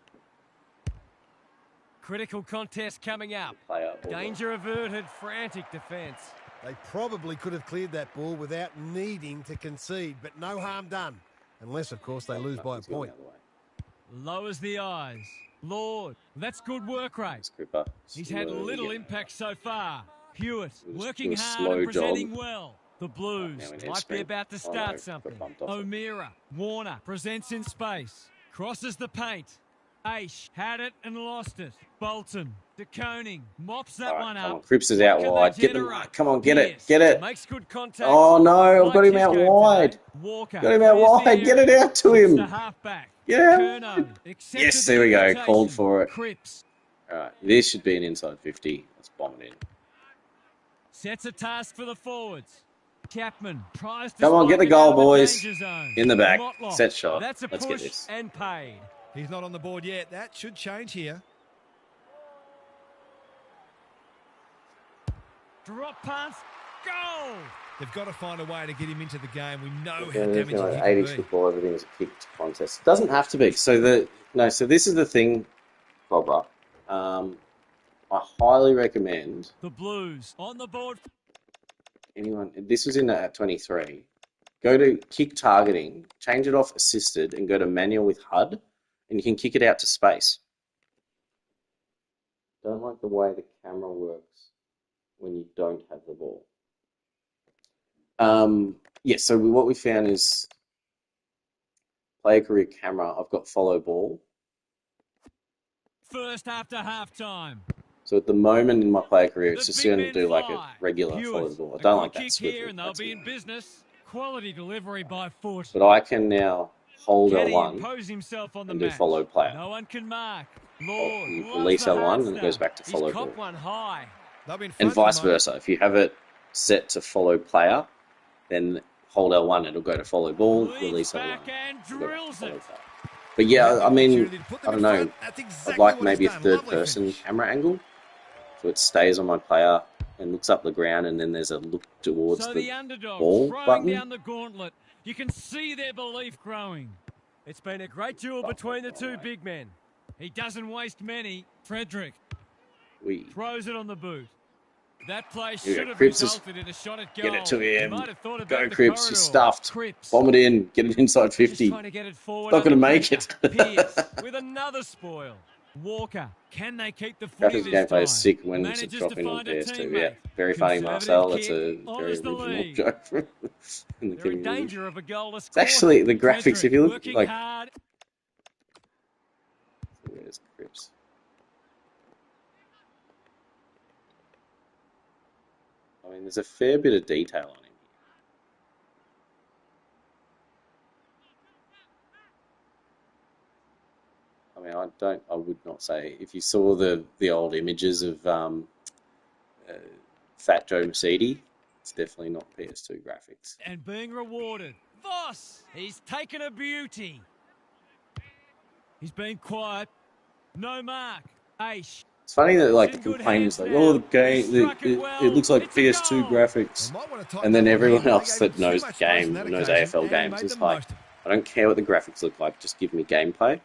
Critical contest coming up. player. Or Danger averted, frantic defence. They probably could have cleared that ball without needing to concede, but no harm done. Unless, of course, they lose by a He's going point. the other way. Lowers the eyes. Lord, that's good work rate. Scripper. He's had Slowly little getting impact so far. Hewitt It was working a hard slow and presenting job. well. The Blues now we need might be screen. about to Oh, start no, something. got bumped off it. O'Meara, Warner presents in space. Crosses the paint. Aish had it and lost it. Bolton to Koning. Mops that All right, one come up. on. Cripps is What out can they wide. Get them. generate? Come on, get it. Pierce Get it. makes good contact. Oh, no. I've Like got him his out game wide. today. Walker Got him out clears the wide. Get it area. out to Tips him. to half-back. Get out. Kerno accepted Yes, the there we go. invitation. Called for it. Cripps All right. This should be an inside 50. Let's bomb it in. sets a task for the forwards. Chapman tries to Come on, spot get the him goal, out of the boys. danger zone. In the back. Motlop. Set shot. That's a Let's get push this. and paid. He's not on the board yet. That should change here. Drop pass. Goal. They've got to find a way to get him into the game. We know how Yeah, damaging he like can 80s be. football, everything's a kicked contest. It doesn't have to be. So this is the thing, Cobra. I highly recommend The Blues on the board. anyone. This was in at 23. Go to kick targeting, change it off assisted, and go to manual with HUD, and you can kick it out to space. Don't like the way the camera works when you don't have the ball. Yeah, so what we found is player career camera. I've got follow ball. First after halftime. So at the moment in my player career, it's The just big going to men do like a fly. regular Hewitt, follow the ball. I a don't good like that kick swivel. here and they'll That's be me. in business. Quality delivery by foot. But I can now hold Can he L1 impose himself on the and do match? follow player. No one can mark. Or Lord release loves the L1 and it hard goes stuff. back to follow He's ball. copped one high. They'll be in And front vice at the moment. versa. If you have it set to follow player, then hold L1, it'll go to follow ball, Leads release back L1. and it'll go back to drills follow it. player. But yeah, I mean, Opportunity to put them I don't in know. front. That's exactly I'd like what he's maybe a done. third Lovely person finish. camera angle. So it stays on my player and looks up the ground, and then there's a look towards So the the underdog ball throwing button. down the gauntlet. You can see their belief growing. It's been a great duel between the two big men. He doesn't waste many. Frederick We throws it on the boot. That play Here we should go. have Cripps is- resulted in a shot at goal. get it to him. Might have thought Go, about the Cripps. corridor. You're stuffed. Cripps. Bomb it in. Get it inside 50. Just trying to get it forward. Not under gonna make pressure. it. Pierce with another spoil. Walker, can they keep the footy Graphics this gameplay time? is sick when it's Manages dropping to on find a PS2. teammate. Yeah, very funny, Conservative Marcel. That's kick, a very honours the original lead. joke from the They're in King danger of a goalless It's actually the quarter. graphics. If Frederick you look working like, hard. where's Cripps? I mean, there's a fair bit of detail on him. I mean, I would not say if you saw the old images of Fat Joe Mercedes, it's definitely not PS2 graphics. And being rewarded. Voss, he's taken a beauty. He's been quiet. No mark. Aish. It's funny that like the It's in good complaint is hands like, oh, now. the game, He struck it well. it looks like It's a PS2 goal. graphics, They might want to tighten and then that one everyone here. else They that gave him too knows much the space game, on that knows occasion, AFL and he games, made is the like, most of it. I don't care what the graphics look like, just give me gameplay.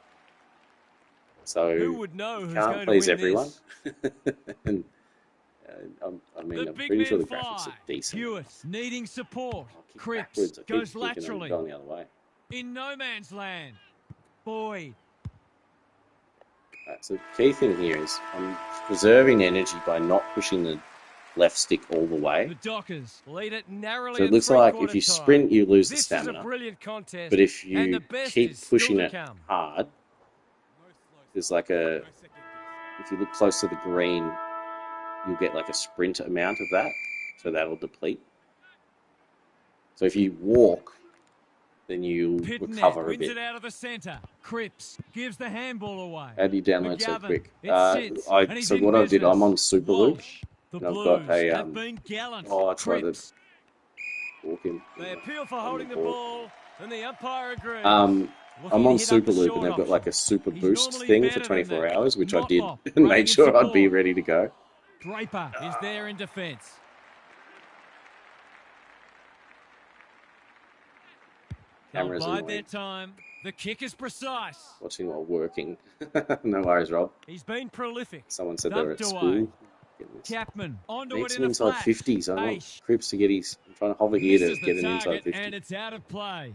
So Who would know you who's can't going please to win everyone. this? And I mean, The I'm big pretty sure men the graphics fly. are decent. Hewitt needing support. I'll kick Cripps backwards. I keep goes kicking laterally. them going the other way. In no man's land. Boyd. Right, so the key thing here is I'm preserving energy by not pushing the left stick all the way. The Dockers lead it narrowly. So it in looks like if three-quarter you time. sprint, you lose the This stamina. is a brilliant contest. But if and you the best keep is pushing still it to come. hard, there's like a, if you look close to the green, you'll get like a sprint amount of that. So that'll deplete. So if you walk, then you recover a wins bit. it out of the centre. Cripps gives the handball away. How do you download so McGavin, quick? it sits, and he's So in what I did, I'm business. on Super Loop. Walsh. The and I've Blues got a, have been gallant. I tried to Cripps. walk him. They appeal for on holding the board. ball, and the umpire agrees. I'm Looking to on hit up Super the Loop, short and they've got option. like a super He's boost normally thing better for than 24 that. hours, which I did, Motlop and running made in sure I'd be support. ready to go. Draper is there in defence. Camera's They'll bide their annoying. time. The kick is precise. Watching while working. No worries, Rob. He's been prolific. Someone said they were at Dumped school. away. Getting this. Chapman onto Need it some in a inside flash. 50s. I want Aish Cripps to get his. I'm trying to hover here to misses the get an inside target, 50. and it's out of play.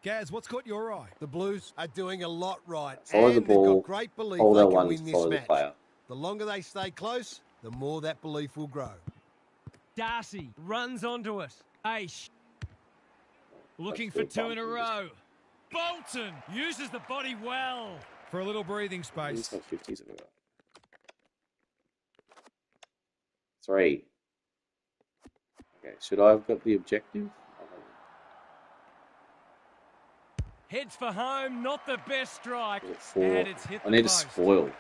Gaz, what's caught your eye? The Blues are doing a lot right. Follow and the ball, they've got great belief hold they L1 can to win this follow the match. player. The longer they stay close, the more that belief will grow. Darcy runs onto it. Aish looking for That's two good in a bump. row. Bolton uses the body well. For a little breathing How many space. inside 50s have I got? 3. Okay, should I have got the objective? Heads for home, not the best strike. Is it 4? And it's hit I the need to post. spoil.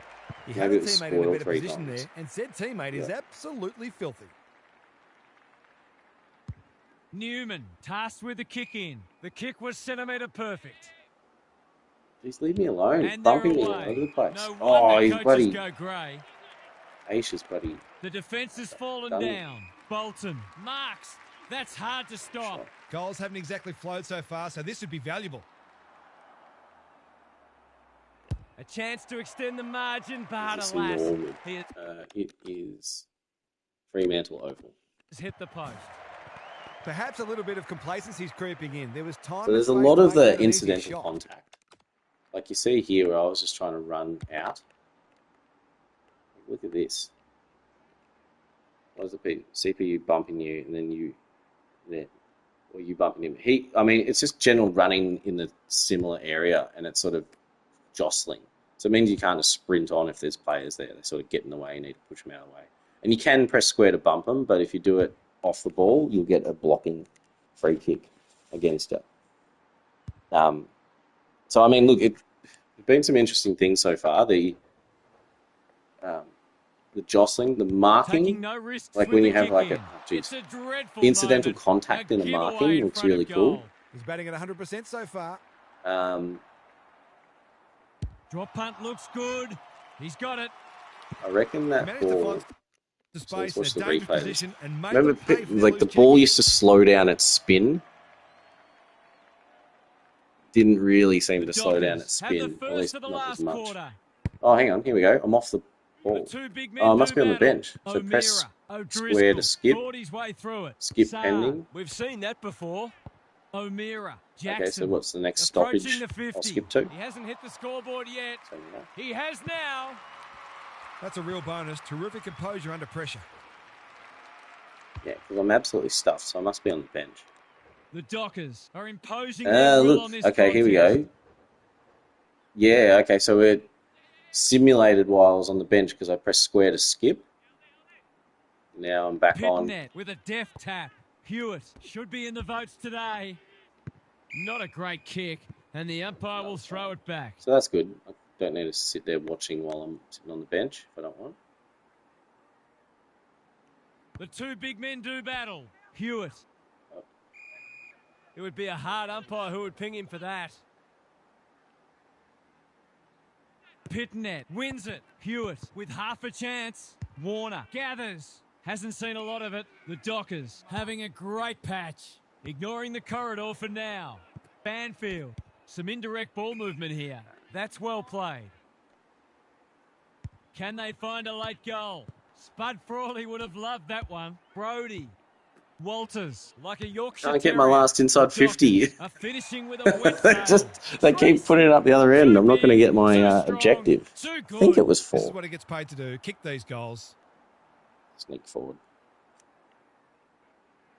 He Maybe had a it was teammate in a spoiled better 3 position times. there, and said teammate is Yeah. absolutely filthy. Newman, tasked with the kick in. The kick was centimetre perfect. Please leave me alone. He's And they're bumping me all away. over the place. No Oh, wonder he's coaches bloody go grey. Aisha's bloody The defence has fallen Done. down. Bolton marks. That's hard to stop. shot. Goals haven't exactly flowed so far, so this would be valuable. A chance to extend the margin, but Is this alas, normal? he It is Fremantle Oval. has hit the post. Perhaps a little bit of complacency is creeping in. There was time. So there's a and lot space of to make the that an easier incidental shot. contact. Like you see here where I was just trying to run out. Look at this. What does it be? CPU bumping you and then you there. Or you bumping him. It's just general running in the similar area and it's sort of jostling. So it means you can't just sprint on if there's players there. They sort of get in the way, you need to push them out of the way. And you can press square to bump them, but if you do it off the ball, you'll get a blocking free kick against it. So, look, it's been some interesting things so far. The jostling, the Taking marking, no risks like with when the you have kick like in. a It's a dreadful incidental moment. contact in a giveaway marking in looks front of really cool. goal. He's batting at 100% so far. Drop punt looks good. He's got it. I reckon He that managed to ball. find the So let's space in watch a the dangerous replays. position and made Remember, them pay for their like the loose ball kicking. used to slow down its spin. Didn't really seem to slow down its Have the spin, at first least of the not as last much. quarter. Oh, hang on, here we go. I'm off the The ball. two big men Oh, I must do be on the battle. bench. So press O'Meara, square to skip. Thought his way through it. Skip Saar, pending. We've seen that before. O'Meara, Jackson. Okay, so what's the next approaching stoppage? the 50. I'll skip to. He hasn't hit the scoreboard yet. So, you know. He has now. That's a real bonus. Terrific composure under pressure. Yeah, because I'm absolutely stuffed, so I must be on the bench. The Dockers are imposing their will Look. on this Okay, here we contest. go. Yeah, okay, so it simulated while I was on the bench because I pressed square to skip. Now I'm back on. Pitnet with a deft tap. Hewitt should be in the votes today. Not a great kick, and the umpire will throw it back. So that's good. I don't need to sit there watching while I'm sitting on the bench if I don't want. The two big men do battle. Hewitt. It would be a hard umpire who would ping him for that. Pitnet wins it. Hewitt with half a chance. Warner gathers. Hasn't seen a lot of it. The Dockers having a great patch. Ignoring the corridor for now. Banfield. Some indirect ball movement here. That's well played. Can they find a late goal? Spud Frawley would have loved that one. Brody. Walters, like a Yorkshire Can't get my Terrier. last inside The 50. Dockers are finishing with a wet sail. They keep putting it up the other end. I'm not going to get my objective. Too I good. think it was This is 4. what he gets paid to do. Kick these goals. Sneak forward.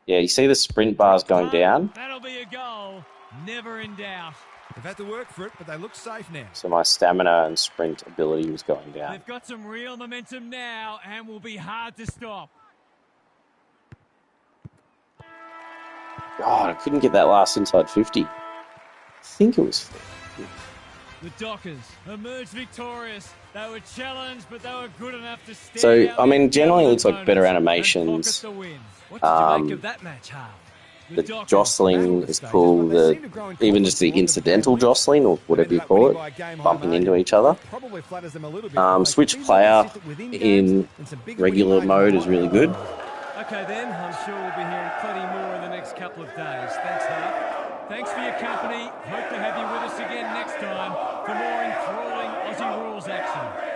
Yeah, you see the sprint bars going down? That'll be a goal. Never in doubt. They've had to work for it, but they look safe now. So my stamina and sprint ability was going down. They've got some real momentum now and will be hard to stop. God, I couldn't get that last inside 50. I think it was 4. The Dockers emerged victorious. They were challenged, but they were good enough to stand So, out I mean, against generally it other looks like better opponents and animations. pocket the win. What did you make Um, of that match, Harv? The Dockers jostling is cool. Even just the incidental jostling, or whatever you call it, bumping into each other. Probably flatters them a little bit. Switch player in regular mode is really good. Okay then, I'm sure we'll be hearing plenty more in the next couple of days. Thanks, Harv. Thanks for your company. Hope to have you with us again next time for more enthralling Aussie rules action.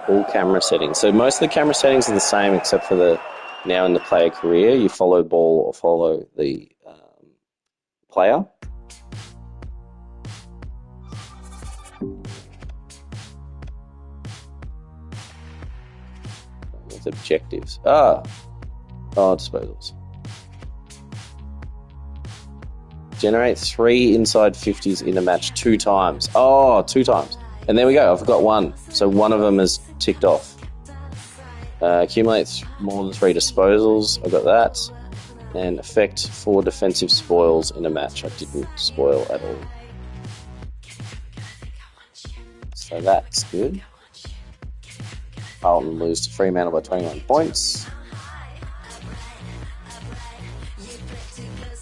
All camera settings. So most of the camera settings are the same except for the now in the player career. You follow ball or follow the player. What's objectives? Oh, disposals. Generate 3 inside 50s in a match 2 times. Oh, 2 times. And there we go. I've got 1. So one of them is ticked off. Accumulate more than 3 disposals. I got that. And affect 4 defensive spoils in a match. I didn't spoil at all. So that's good. Carlton lose to Fremantle by 21 points.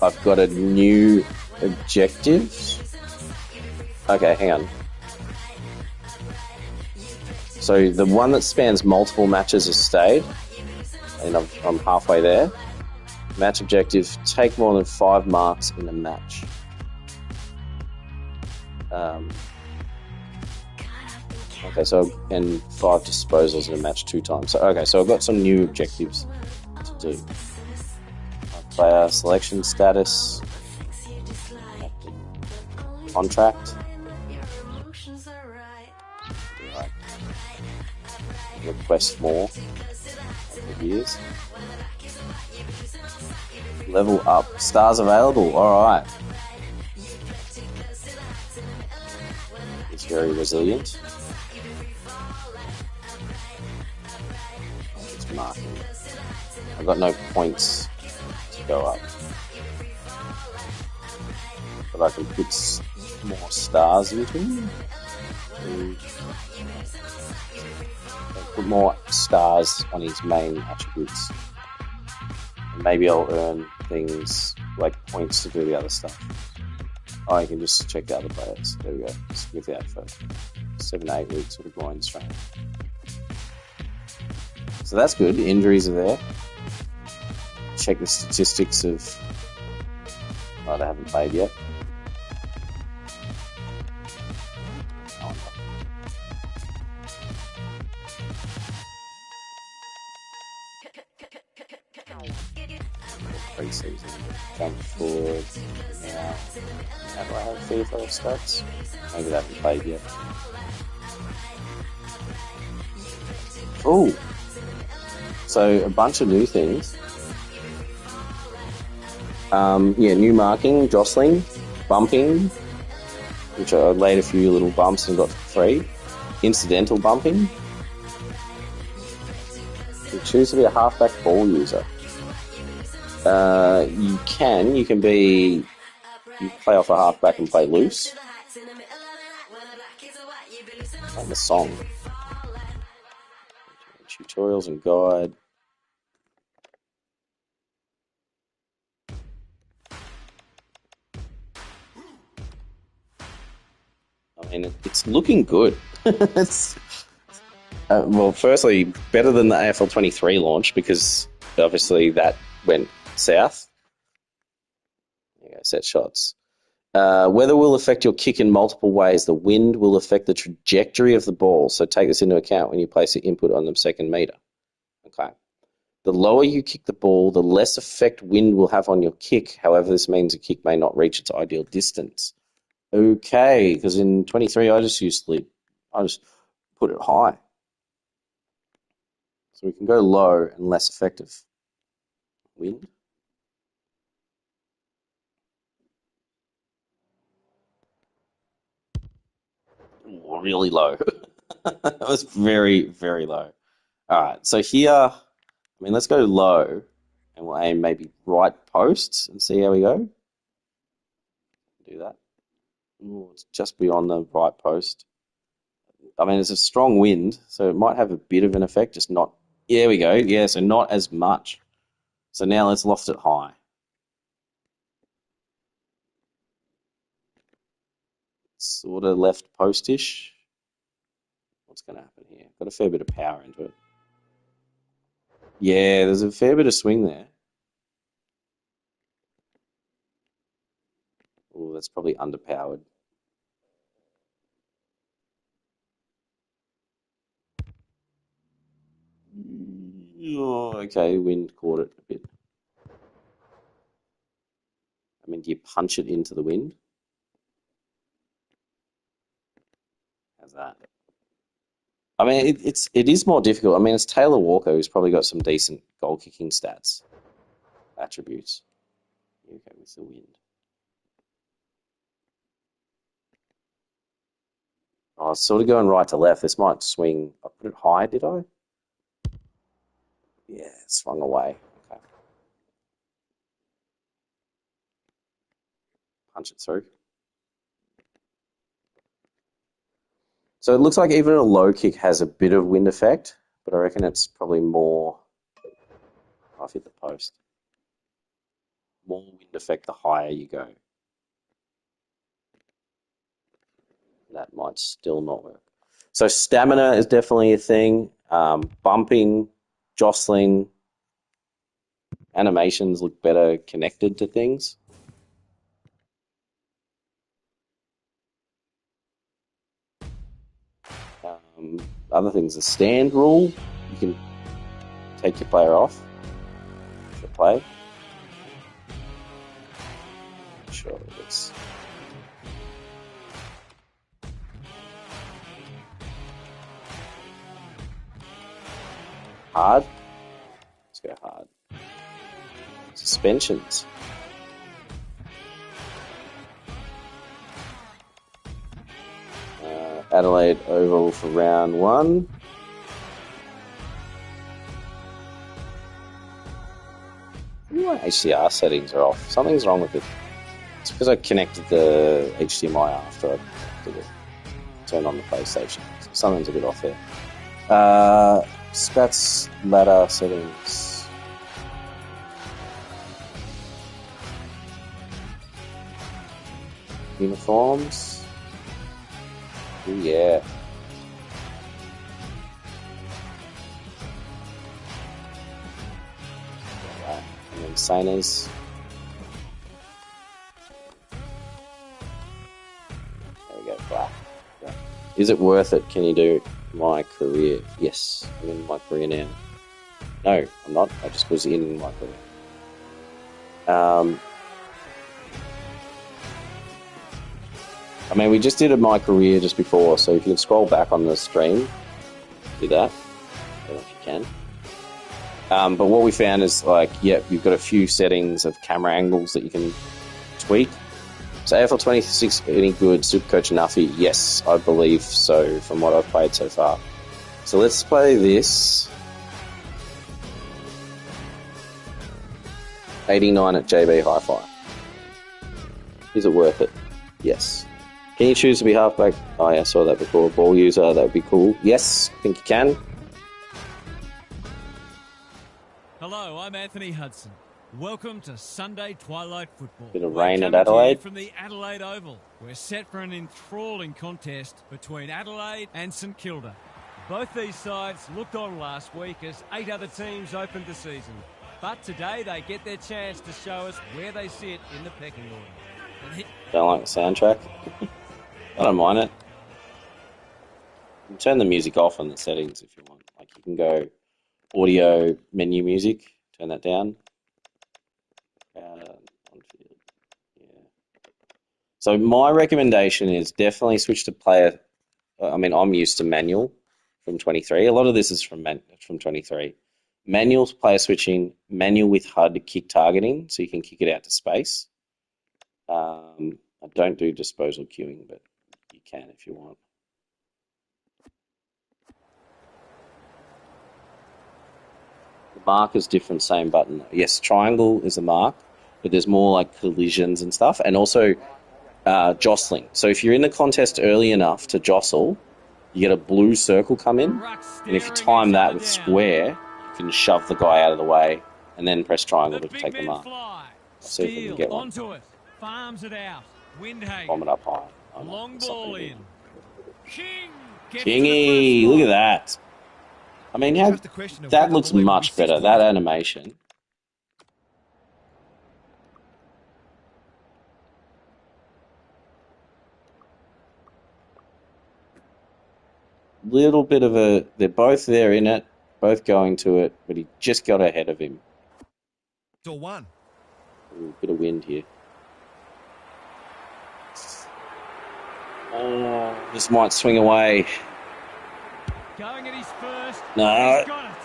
I've got a new objective. Okay, hang on. So the one that spans multiple matches has stayed, and I'm halfway there. Match objective, take more than 5 marks in a match. Okay, so, and 5 disposals in a match 2 times. So, okay, so I've got some new objectives to do. Player selection status, contract, right. Request more years, level up, stars available. All right, it's very resilient. It's marking. I've got no points to go up, but I can put more stars into him. Put more stars on his main attributes. And maybe I'll earn things like points to do the other stuff. Oh, you can just check the other players. There we go. Just with that for 7 to 8 weeks with a groin strain. So that's good. Injuries are there. Check the statistics of... Oh, they haven't played yet. Preseason. Jump forward. Now, how do I have FIFA stats? Maybe they haven't played yet. Oh! So, a bunch of new things. Yeah, new marking, jostling, bumping, which I laid a few little bumps and got for free. Incidental bumping. You choose to be a halfback ball user. You can be, you play off a halfback and play loose. Like the song. Tutorials and guide. I mean, it's looking good. It's, well, firstly, better than the AFL 23 launch because obviously that went south. There you go, set shots. Weather will affect your kick in multiple ways. The wind will affect the trajectory of the ball, so take this into account when you place your input on the second meter. Okay. The lower you kick the ball, the less effect wind will have on your kick. However, this means the kick may not reach its ideal distance. Okay, because in 23 I just put it high. So we can go low and less effective wind. Ooh, really low. That was very, very low. All right, so here, I mean, let's go low and we'll aim maybe right posts and see how we go. Do that. Ooh, it's just beyond the right post. I mean, it's a strong wind, so it might have a bit of an effect, just not... There we go. Yeah, so not as much. So now let's loft it high. Sort of left postish. What's going to happen here? Got a fair bit of power into it. Yeah, there's a fair bit of swing there. Oh, that's probably underpowered. Oh, okay, wind caught it a bit. I mean, do you punch it into the wind? How's that? I mean, it is more difficult. I mean, it's Taylor Walker who's probably got some decent goal kicking stats, attributes. Okay, with the wind. was sort of going right to left. This might swing. I put it high, did I? Yeah, it swung away. Okay. Punch it through. So it looks like even a low kick has a bit of wind effect, but I reckon it's probably more... I've hit the post. More wind effect the higher you go. That might still not work. So stamina is definitely a thing. Bumping, jostling, animations look better connected to things. Other things, the stand rule, you can take your player off for play. Sure it is. Hard. Let's go hard. Suspensions. Adelaide Oval for round 1. My HDR settings are off. Something's wrong with it. It's because I connected the HDMI after I did it. Turned on the PlayStation. So something's a bit off there. Stats ladder settings. Uniforms. Oh yeah. Right. And then signers. There we go, black. Yeah. Is it worth it? Can you do my career? Yes, I'm in my career now. No, I'm not. I just was in my career. I mean, we just did my career just before, so if you can scroll back on the stream, do that. I don't know if you can. But what we found is, like, yeah, you've got a few settings of camera angles that you can tweak. So AFL 26 any good? Supercoach Nuffy? Yes, I believe so from what I've played so far. So let's play this. 89 at JB Hi-Fi. Is it worth it? Yes. Can you choose to be halfback? Oh yeah, I saw that before. Ball user, that would be cool. Yes, I think you can. Hello, I'm Anthony Hudson. Welcome to Sunday Twilight Football. Bit of We're rain at coming to you Adelaide. from the Adelaide Oval. We're set for an enthralling contest between Adelaide and St Kilda. Both these sides looked on last week as 8 other teams opened the season. But today they get their chance to show us where they sit in the pecking order. Don't like the soundtrack. I don't mind it. You can turn the music off on the settings if you want. Like, you can go audio menu music, turn that down. Yeah. So my recommendation is definitely switch to player. I mean, I'm used to manual from 23. A lot of this is from 23. Manual player switching, manual with HUD kick targeting, so you can kick it out to space. I don't do disposal queuing, but you can if you want. The mark is different, same button. Yes, triangle is a mark, but there's more like collisions and stuff, and also jostling. So if you're in the contest early enough to jostle, you get a blue circle come in, and if you time that with square, you can shove the guy out of the way, and then press triangle to take the mark. I'll see if we can get one. Onto it. Farms it out. Windhagen. Bomb it up high. Oh, no, Long ball in. King. Kingy, look at that. I mean, that looks much better, that animation. Little bit of a... They're both there in it, both going to it, but he just got ahead of him. To one. Ooh, bit of wind here. This might swing away. Going at his first. No,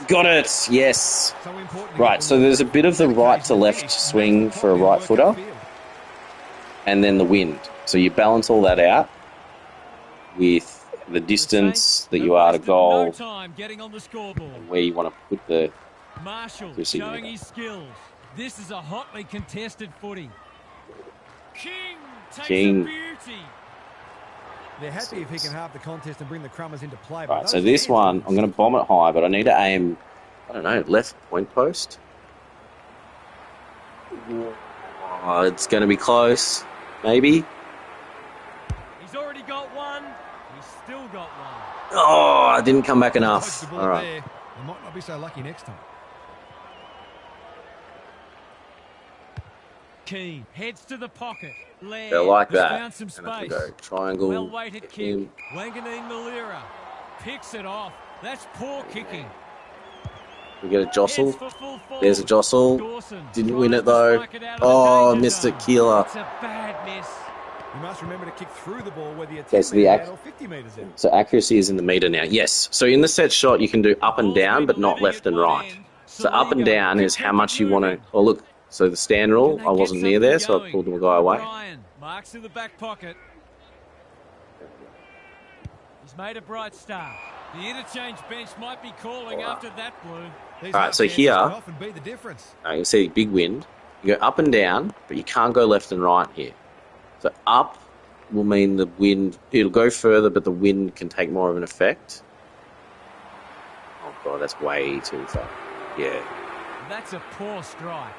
got it. Yes. Right, so there's a bit of the right to left swing for a right footer, and then the wind. So you balance all that out with the distance that you are to goal, no time getting on the scoreboard. and where you want to put the Marshall accuracy showing meter. his skills. This is a hotly contested footy. King takes King. a beauty. They're happy if he can halve the contest and bring the Crummers into play. Right, so this one, I'm going to bomb it high, but I need to aim, I don't know, left point post. Oh, it's going to be close, maybe. He's already got one. He's still got one. Oh, I didn't come back enough. All right. There. They might not be so lucky next time. Keane heads to the pocket. They like that. Found some And I can space. go triangle. Well-weighted kick. him. Wanganeen Malira picks it off. That's poor kicking. We get a jostle. Heads for full forward. There's a jostle. Dawson Didn't win it tries to though. strike it out of the Oh, danger missed it, zone. Keeler. It's a bad miss. You must remember to kick through the ball whether you're Okay, 10 so the metres out or 50 metres out. So accuracy is in the meter now. Yes. So in the set shot, you can do up and down, but not left and right. So up and down is how much you want to. Oh, look. So the stand rule, I wasn't near there, so I pulled the guy away. Ryan marks in the back pocket. He's made a bright start. The interchange bench might be calling after that blue. These All right, half so chances here- can often be the difference. You can see big wind. You go up and down, but you can't go left and right here. So up will mean the wind, it'll go further, but the wind can take more of an effect. Oh god, that's way too far. Yeah. That's a poor strike.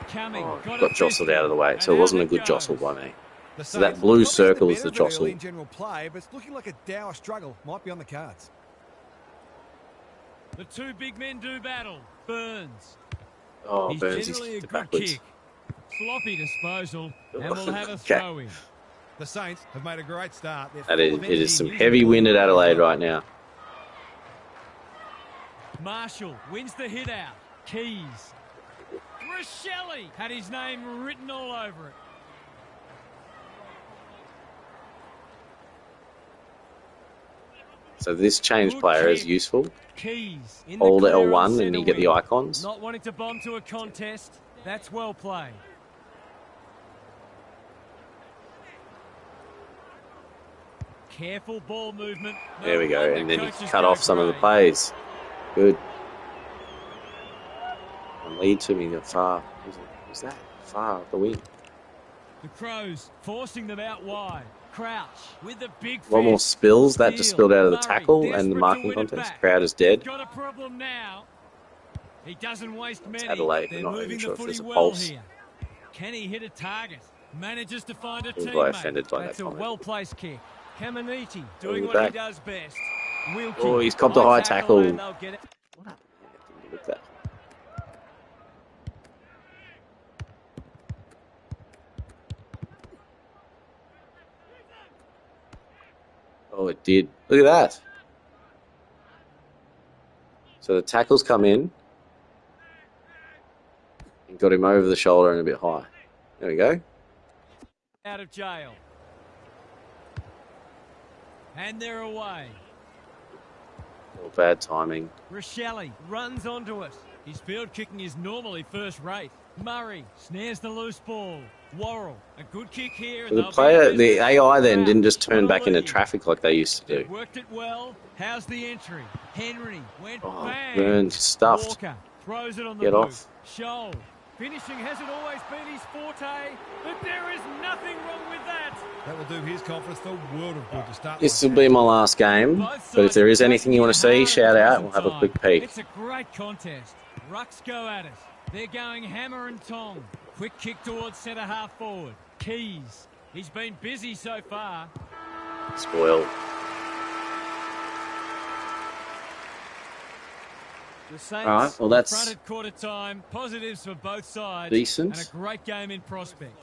Coming, Oh, got got jostled out of the way, so it wasn't a good jostle by me. The So that Saints blue probably had circle is better the of it early jostle. in general play, but it's looking like a dour struggle might be on the cards. The two big men do battle. Burns. Oh, He's Burns, generally a he's good backwards. kick. Sloppy disposal, and we'll have a Okay. throw in. The Saints have made a great start. They're That full is, of it energy is some and using heavy the ball wind at really Adelaide well. right now. Marshall wins the hit out. Keys. Rochelle had his name written all over it. So this change Good player is kick. useful. Keys in the Hold clear L1 on and you centre get the wing. icons. Not wanting to bomb to a contest. That's well played. Careful ball movement. No There we go, wonder and then you coaches cut go off some of the grey. plays. Good. And lead to me that far. Was that far up the wing? The Crows forcing them out wide. Crouch with the big One more fist. spills. That just Steele, spilled out of the Murray, tackle and the desperate to marking win it contest. back. Crowd is dead. Got a problem now. He doesn't waste many. Adelaide, we're They're not moving even the sure if footy there's a well pulse. here. Can he hit a target? Manages to find a Poor guy teammate. offended by that That's a comment. well-placed kick. Caminiti in doing the what he back. does best. Wilkie. Oh, he's copped a high tackle. And they'll get it. What happened there? Didn't look that. Oh, it did. Look at that. So the tackles come in and got him over the shoulder and a bit high. There we go. Out of jail. And they're away. Oh, bad timing. Rochelle runs onto it. His field kicking is normally first rate. Murray snares the loose ball. Worrell, a good kick here. So the AI then didn't just turn back into traffic like they used to They've do. worked it well. How's the entry? Henry went Oh, bang. Burns stuffed. Walker throws it on the Get boot. off. Shoal. Finishing hasn't always been his forte, but there is nothing wrong with that. That will do his confidence the world of good to start This with. will be my last game, Both but if there is sides anything you want to making it see, hard shout at out. the We'll have a present quick time. peek. It's a great contest. Rucks go at it. They're going hammer and tong. Quick kick towards centre half forward. Keys. He's been busy so far. Spoiled. The Saints All right, well, that's fronted quarter time. Positives for both sides. decent. And a great game in prospect.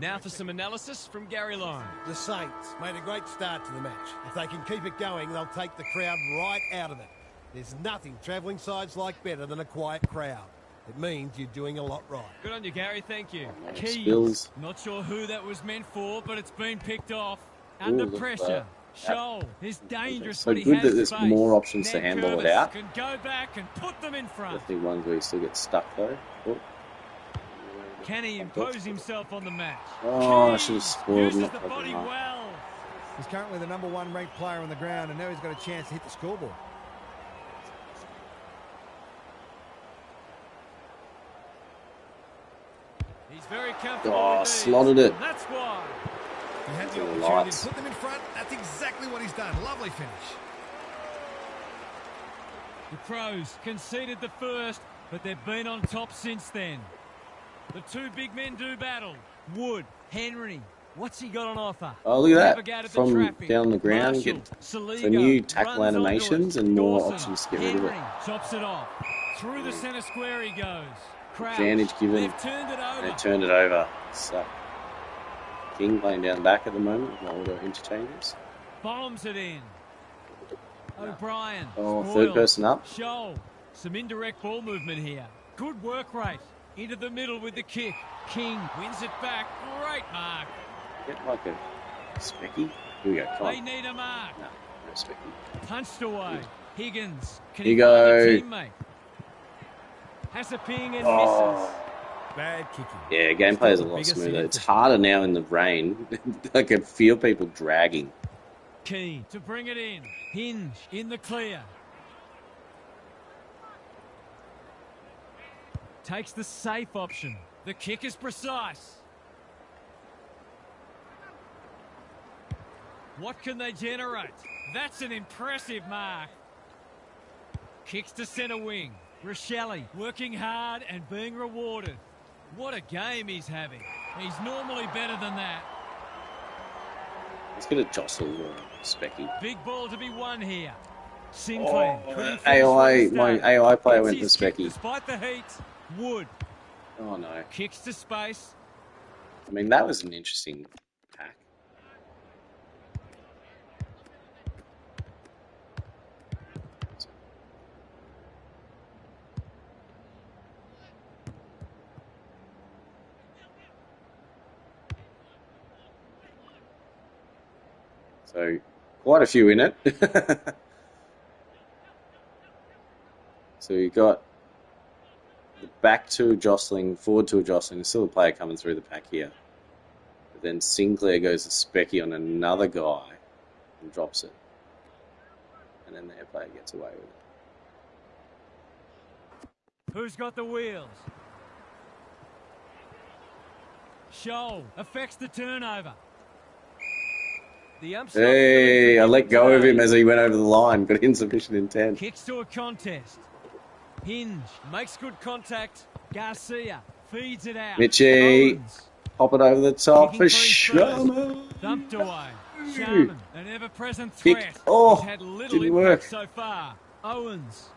Now for some analysis from Gary Lyon. The Saints made a great start to the match. If they can keep it going, they'll take the crowd right out of it. There's nothing travelling sides like better than a quiet crowd. It means you're doing a lot right. Good on you, Gary. Thank you. Keys. Spills. Not sure who that was meant for, but it's been picked off. Under look at pressure. that. Shoal is dangerous So when he good has that there's space. more options to Ned handle it Curtis out. can go back and put them in I front. think ones where you still get stuck though. Oh. Can he impose himself on the match? Oh, I Keys should have scored, uses not the taken body that. well. He's currently the #1 ranked player on the ground, and now he's got a chance to hit the scoreboard. He's very comfortable. Oh, with these. slotted it. That's why. He had the The opportunity lights. to put them in front. That's exactly what he's done. Lovely finish. The Crows conceded the first, but they've been on top since then. The two big men do battle. Wood, Henry. What's he got on offer? Oh, look at that. Navigated the From traffic. down the ground, Marshall, get Saligo, so new tackle runs onto animations it. and more Dawson, options to get rid of it. Henry chops it off. Through the centre square he goes. Crouch. Advantage given. They've turned it over. They turned it over. So, King playing down back at the moment with all the interchanges. Bombs it in. O'Brien. Oh, spoiled. third person up. Shoal. Some indirect ball movement here. Good work rate. Into the middle with the kick. King wins it back. Great mark. Get like a specky. Here we go. Come They on. need a mark. No, no specky. Punched away. Higgins. Can Here he you find go. a teammate? Has a ping and misses. Bad kicking. Yeah, gameplay is a lot Biggest smoother. thing It's for- harder now in the rain. I can feel people dragging. Key to bring it in. Hinge in the clear. Takes the safe option. The kick is precise. What can they generate? That's an impressive mark. Kicks to centre wing. Rochelle working hard and being rewarded. What a game he's having. He's normally better than that. Let's get a jostle specky. Big ball to be won here. Sinclair. couldn't finish AOI, with the my start. AOI player Gets went for his kick specky. Despite the heat, Wood Oh no. kicks to space. I mean, that was an interesting pack. So, quite a few in it. So you got the back to a jostling, forward to a jostling. There's still a player coming through the pack here. But then Sinclair goes to specky on another guy and drops it. And then their player gets away with it. Who's got the wheels? Shoal affects the turnover. The ump stops Hey, the I let go of him today. as he went over the line. Got insufficient intent. Kicks to a contest. Hinge makes good contact. Garcia feeds it out. Mitchie. Owens Pop it over the top Kicking for for his Sharma. dumped away. Sharman, an ever-present Kick. threat. Oh, He's had little didn't impact work. so far. Owens.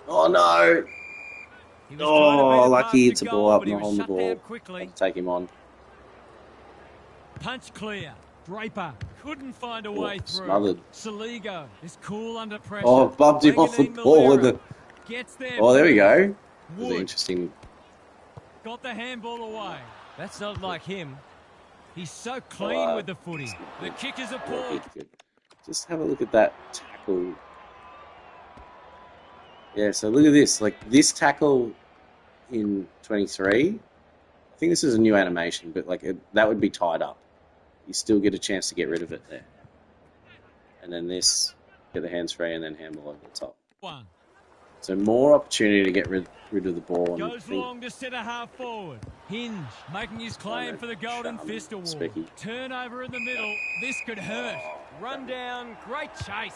Oh no. He was trying to beat a Lucky pass it's to a goal, ball up, but he not was on the shut ball. down quickly. Take him on. Punch clear. Draper couldn't find a way through. Smothered. Saligo is cool under pressure. Oh, bumped him off the Wanganeen ball with Malera the. gets there. Oh, there we first. go. That was Wood interesting. got the handball away. That's not like him. He's so clean Oh, with the footy. The kick is a Yeah, pull. good. Just have a look at that tackle. Yeah, so look at this. Like this tackle in 23. I think this is a new animation, but like that would be tied up. You still get a chance to get rid of it there. And then this, get the hands free and then handball over the top. One. So more opportunity to get rid of the ball. And I Goes think long to centre half forward. Hinge making his claim no, for the Golden Sharman, Fist Award. Specky. Turnover in the middle. This could hurt. Run down. Great chase.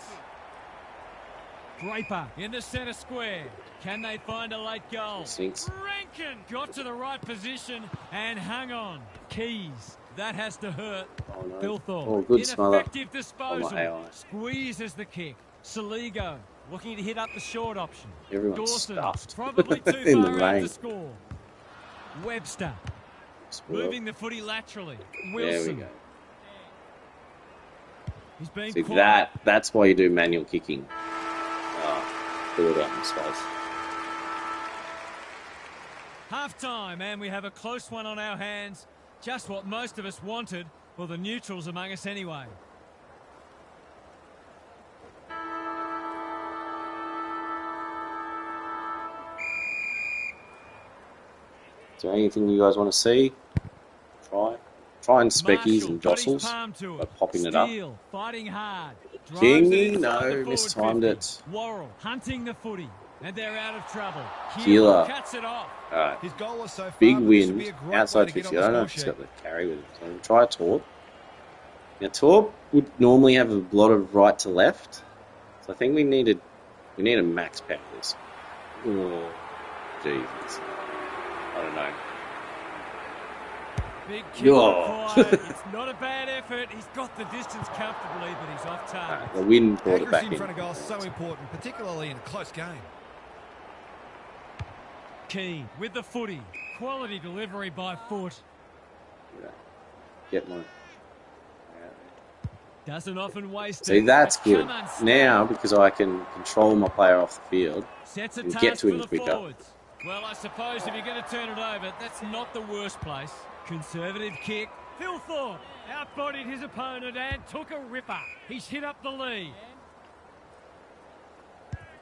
Draper in the centre square. Can they find a late goal? Sinks. Rankin got to the right position and hung on. Keys. That has to hurt. Oh no. Bilthorpe. Oh, good smother. Ineffective disposal. Oh, my AI. Squeezes the kick. Saligo looking to hit up the short option. Everyone's Dawson stuffed probably too in the far out rain. to score. Webster Spoiled. moving the footy laterally. There Wilson. we go. He's been See quiet. that's why you do manual kicking. Pull it out in space. Half time, and we have a close one on our hands. Just what most of us wanted. Well, the neutrals among us anyway. Is there anything you guys want to see? trying speckies Marshall and got his jostles palm to by it. popping it up. Steele fighting hard. Drives Kingy, it inside the no, forward mistimed 50. it. Worrell hunting the footy. And they're out of trouble. Keeler. Cuts it off. Alright. His goal was so far, Big but this would win. be a great way Outside to get 50. on I the don't know score if he's sheet. got the carry with him. So we'll try Torp. Now, Torp would normally have a lot of right to left. So I think we need a max pack this. Oh, Jesus. I don't know. Big kick Oh. required. It's not a bad effort. He's got the distance comfortably, but he's off target. The wind brought it back Accuracy in. in front of goal is so important, particularly in a close game. Keane with the footy. Quality delivery by foot. Get one. Doesn't often waste See, it. that's But good. come on, Now, because I can control my player off the field sets a and task get to him for the quicker. forwards. Well, I suppose if you're going to turn it over, that's not the worst place. Conservative kick. Phil Thorpe outbodied his opponent and took a ripper. He's hit up the lead.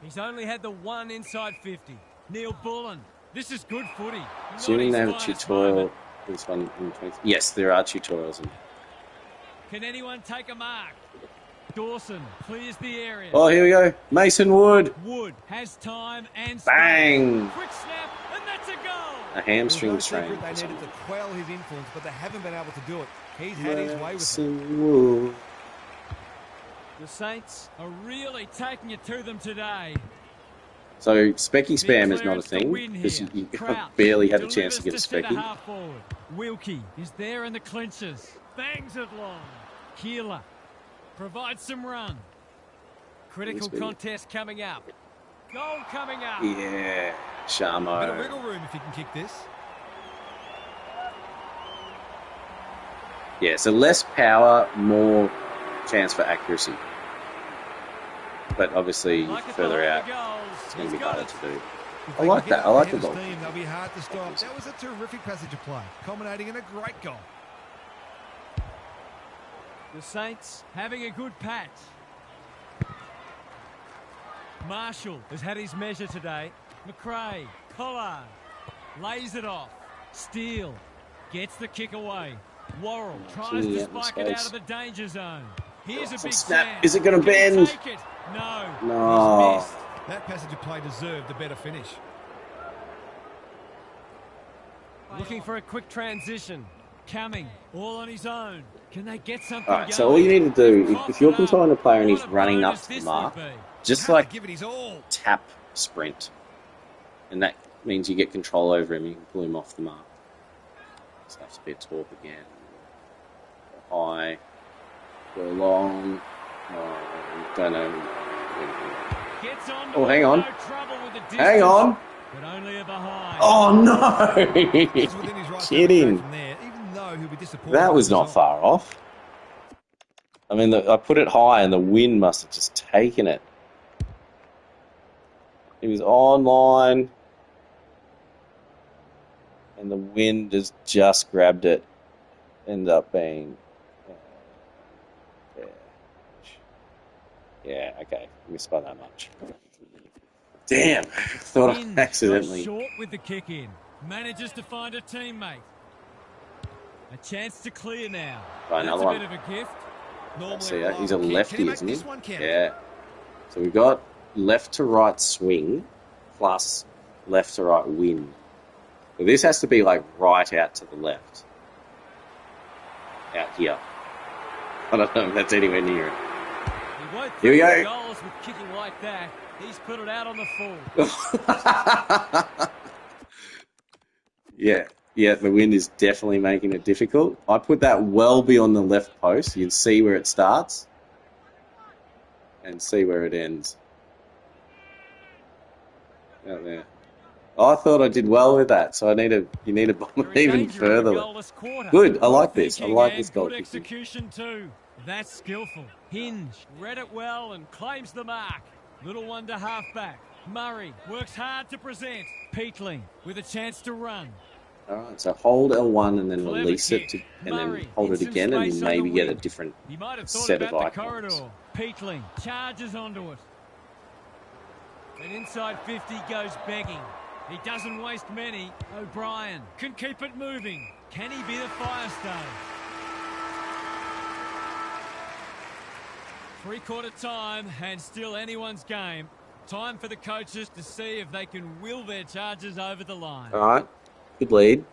He's only had the one inside 50. Neil Bullen. This is good footy. Assuming they have a Not his finest tutorial. moment. This one in 20. Yes, there are tutorials. Can anyone take a mark? Dawson clears the area. Oh, here we go. Mason Wood. Wood has time and space. Bang! Quick snap, and that's a goal. A hamstring There's no strain. secret they needed to quell his influence, but they haven't been able to do it. He's had his way with it. Mason Wood. The Saints are really taking it to them today. So, specky Big spam is not a clearance to thing win because here. you Crouch barely had a chance delivers to get a centre specky. half forward. Wilkie is there in the clinches. Bangs it long. Keeler provides some run. Critical Specky. contest coming up. Goal coming up. Yeah, Bit of Sharmo. wiggle room if you can kick this. Yeah, so less power, more chance for accuracy. But obviously, Like it further behind out, the goals. it's going to He's be got harder it. to do. If I they like can get that. I like ahead the of goal. steam, they'll be hard to stop. That was a terrific passage of play, culminating in a great goal. The Saints having a good patch. Marshall has had his measure today. McRae, Collard, lays it off. Steele gets the kick away. Worrell tries Gee, to out in spike it out space. of the danger zone. Here's a Some big snap. chance. Is it gonna Can he bend? take it? No. No. He's missed. That passage of play deserved a better finish. Looking for a quick transition. Coming, all on his own. Can they get something Alright, going? so all you need to do, if you're controlling a player and he's What a running up bonus to the this mark, would be. just Have to like give it his all. tap sprint. And that means you get control over him, you can pull him off the mark. So that's a bit torp again. Go high, go long. Oh, don't know. Gets on Oh, hang on. no trouble with the distance, Hang on. But only a behind. Oh no! He's within his right to Kidding. go from there, even though he'll be disappointed. That with was the not result. far off. I mean, I put it high and the wind must have just taken it. It was online and the wind has just grabbed it. Ended up being... yeah, okay. Missed by that much. Damn! Thought Hinge I accidentally... goes short with the kick in. Manages to find a teammate. A chance to clear now. Try That's another a one. bit of a gift. Normally See that? He's a reliable kick. Can he lefty, make isn't he? this one count? Yeah. So we've got left to right swing plus left to right win. So this has to be like right out to the left. Out here. I don't know if that's anywhere near it. He won't Here we throw go. goals with kicking like that. He's put it out on the full. Yeah, the wind is definitely making it difficult. I put that well beyond the left post. You can see where it starts and see where it ends. Out there. Oh, I thought I did well with that, so you need to bomb it Very even dangerous in the further. goalless quarter. Good, I like this. I Thinking like and this goal good kicking. execution too. That's skillful. Hinge read it well and claims the mark. Little one to half back. Murray works hard to present. Peatling with a chance to run. All right, so hold L1 and then Clever release it, kick. and then Murray hold in it some again, and space you on the maybe get a wing. different He might have thought set of about the icons. corridor. Peatling charges onto it. And inside 50 goes begging. He doesn't waste many. O'Brien can keep it moving. Can he be the fire starter? Three-quarter time and still anyone's game. Time for the coaches to see if they can will their charges over the line. All right. Good lead. No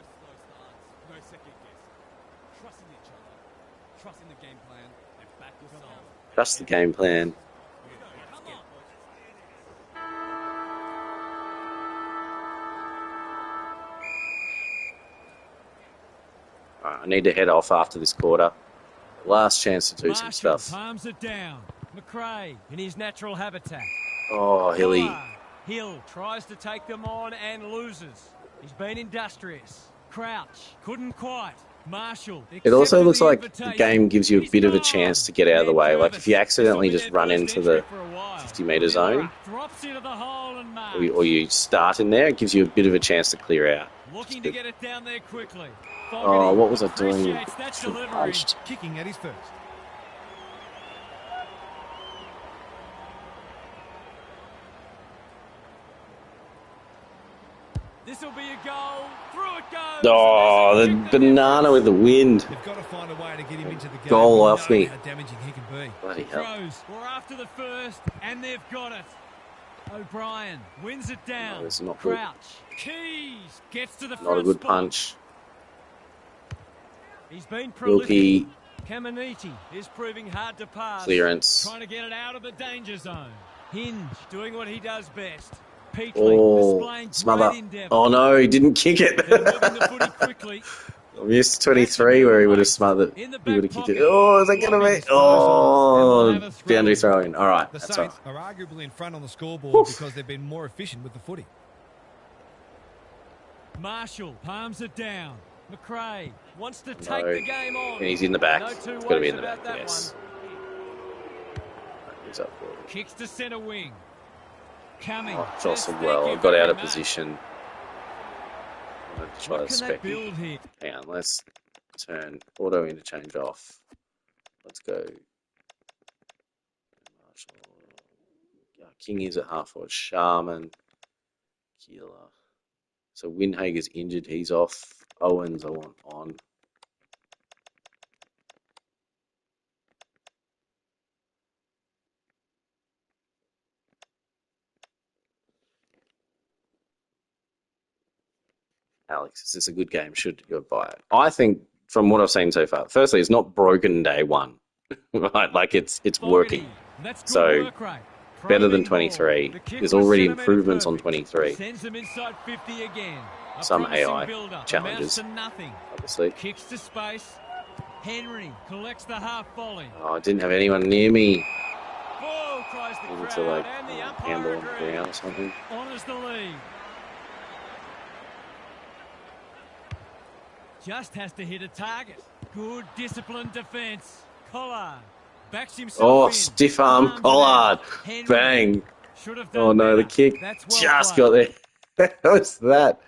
slow starts, no second guess. Trust in each other, trust in the game plan, and back yourself. Trust the game plan. All right, I need to head off after this quarter. Last chance to do some Marshall stuff. palms it down. McRae in his natural habitat. Oh, Hilly. Hill tries to take them on and loses. He's been industrious. Crouch couldn't quite. Marshall. It also accepted looks the like the invitation. game gives you a He's bit of a gone. chance to get out of the way. Like if you accidentally This'll be just their run first into entry the for a while. 50-metre zone, Drops into the hole and marks. or you start in there, it gives you a bit of a chance to clear out. Looking to get it down there quickly. Oh, what was I doing? Appreciates that delivery. Punched. Kicking at his first. This'll be a goal. Through it goes. Oh, the banana with the wind. They've got to find a way to get him into the game. Goal We off know me. How damaging he can be. Bloody hell. Throws. We're after the first, and they've got it. O'Brien wins it down. No, this is not good. Crouch. Keys gets to the Not front a good spot. punch. He's been prolific. Wilkie, Caminiti is proving hard to pass. clearance. Trying to get it out of the danger zone. Hinge doing what he does best. Peakley Oh, displaying smother. great endeavour. Oh no, he didn't kick it. They're moving the footy quickly. I missed 23 where he would have smothered. In the He would back have kicked it. pocket. Oh, is that going to be? Oh, boundary throw in. All right, The that's all Saints right. are arguably in front on the scoreboard because they've been more efficient with the footy. Marshall palms it down. McRae wants to take No. the game on. And he's in the back. No two It's got to be ways in the back, about that yes. He's up for one. it. Kicks to centre wing. Coming. Oh, jostled well. Got out of position. I'm going to try What to can they spec. build here? Hang on, let's turn auto interchange off. Let's go. King is at half forward. Sharman. Keeler. So Windhager's injured. He's off. Owens, I want on. Alex, is this a good game? Should you buy it? I think, from what I've seen so far, firstly, it's not broken day one. Right? Like, it's working. That's good So, work rate. better than Probing ball. 23. The kick There's was already centimetre improvements on perfect. 23. Sends them inside 50 again. A Some promising AI build-up. challenges. Amounts to nothing. Obviously. Kicks to space. Henry collects the half volley. Oh, I didn't have anyone near me. Ball cries the Maybe crowd, to, like, and the handle umpire on the agrees. ground or something. Honours the lead. Just has to hit a target. Good disciplined defence. Collard backs himself Oh, in. stiff arm Arms Collard. out. Henry Bang. should have done Oh, no, the better. kick That's well just played. got there. What's that?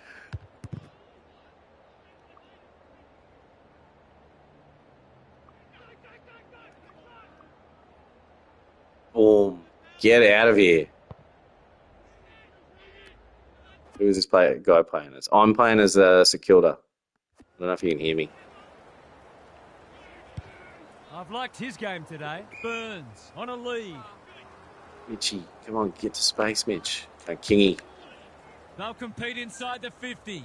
Boom. Get out of here. Who is this guy playing as? I'm playing as Sekilda. I don't know if you can hear me. I've liked his game today. Burns on a lead. Mitchy, come on, get to space, Mitch. Kingy. They'll compete inside the 50.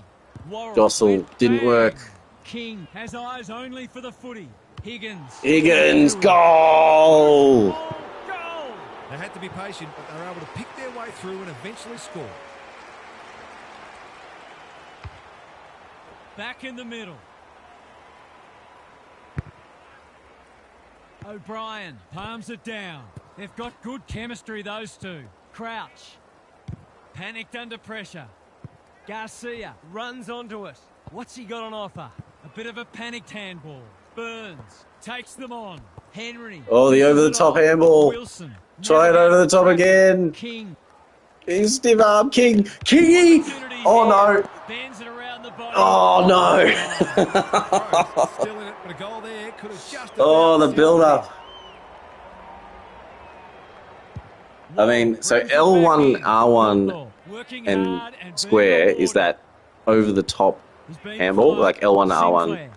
Worrell Jostle, went didn't bang. work. King has eyes only for the footy. Higgins. Higgins, goal! Goal! They had to be patient, but they were able to pick their way through and eventually score. Back in the middle. O'Brien palms it down. They've got good chemistry, those two. Crouch. Panicked under pressure. Garcia runs onto it. What's he got on offer? A bit of a panicked handball. Burns takes them on. Henry. Oh, the over-the-top handball. Wilson. Try it over the top again. King. He's stiff arm, King. Kingy! Opportunity Oh, here. no. Bends it around the body. Oh, no. Still in it, but a goal there could have just Oh, about the sealed build-up. it. I mean, so L1, R1 and square is that over-the-top handball, like L1 to R1,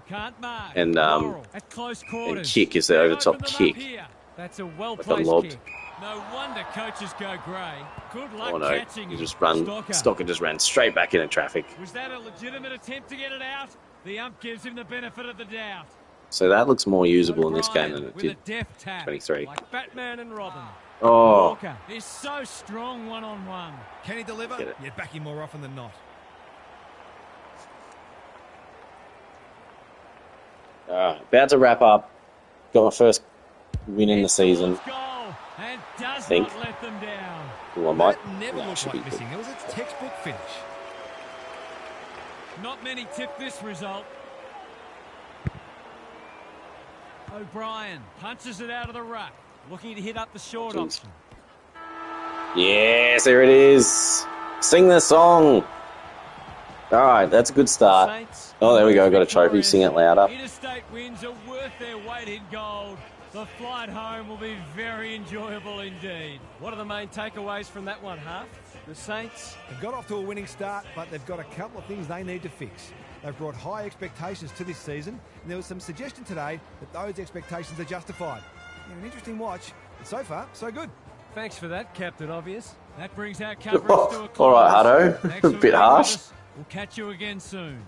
and kick is the over-the-top kick. That's a With the well-placed lob. kick. No wonder coaches go grey. Good luck Oh no, catching he it. just ran. Stocker just ran straight back into traffic. Was that a legitimate attempt to get it out? The ump gives him the benefit of the doubt. So that looks more usable in this game O'Brien than it with a did deft tap, 23. like Batman and Robin. Oh, Walker is so strong one-on-one. Can he deliver? Get it. You'd back him more often than not. about to wrap up. Got my first win in the Hits season. towards goal and does Think. not let them down. Well, I might. That never No, looked should be like good. missing. It was its textbook finish. Not many tip this result. O'Brien punches it out of the ruck, looking to hit up the short Jeez. option. Yes, there it is. Sing the song. All right, that's a good start. Saints, Oh, there we go. Got a trophy. Sing it louder. Interstate wins are worth their weight in gold. The flight home will be very enjoyable indeed. What are the main takeaways from that one, Half? The Saints? They've got off to a winning start, but they've got a couple of things they need to fix. They've brought high expectations to this season, and there was some suggestion today that those expectations are justified. An interesting watch, but so far, so good. Thanks for that, Captain Obvious. That brings our coverage to a close. All right, Hutto. Thanks A for bit being with harsh. us. We'll catch you again soon.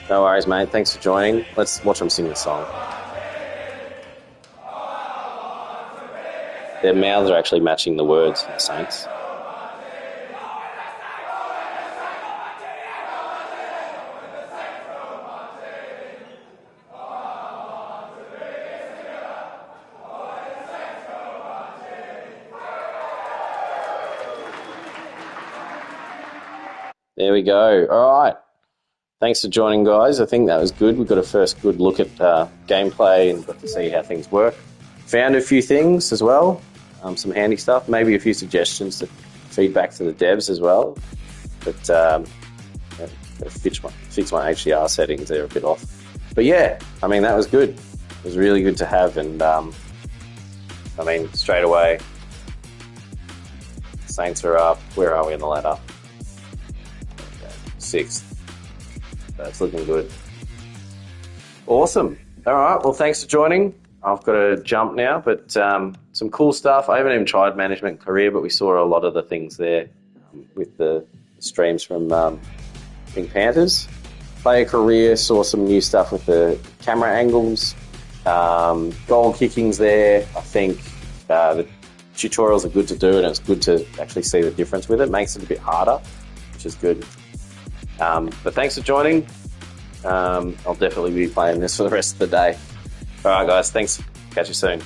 No worries, mate. Thanks for joining. Let's watch them sing the song. Their mouths are actually matching the words, the Saints. There we go. All right. Thanks for joining, guys. I think that was good. We got a first good look at gameplay and got to see how things work. Found a few things as well, some handy stuff, maybe a few suggestions to feedback to the devs as well. But fix my HDR settings, they're a bit off. But yeah, I mean, that was good. It was really good to have. And I mean, straight away, Saints are up. Where are we in the ladder? 6th. That's looking good. Awesome. All right. Well, thanks for joining. I've got to jump now, but some cool stuff. I haven't even tried management career, but we saw a lot of the things there with the streams from Pink Panthers. Player career, saw some new stuff with the camera angles. Goal kicking's there. I think the tutorials are good to do, and it's good to actually see the difference with it. Makes it a bit harder, which is good. But thanks for joining. I'll definitely be playing this for the rest of the day. All right, guys. Thanks. Catch you soon.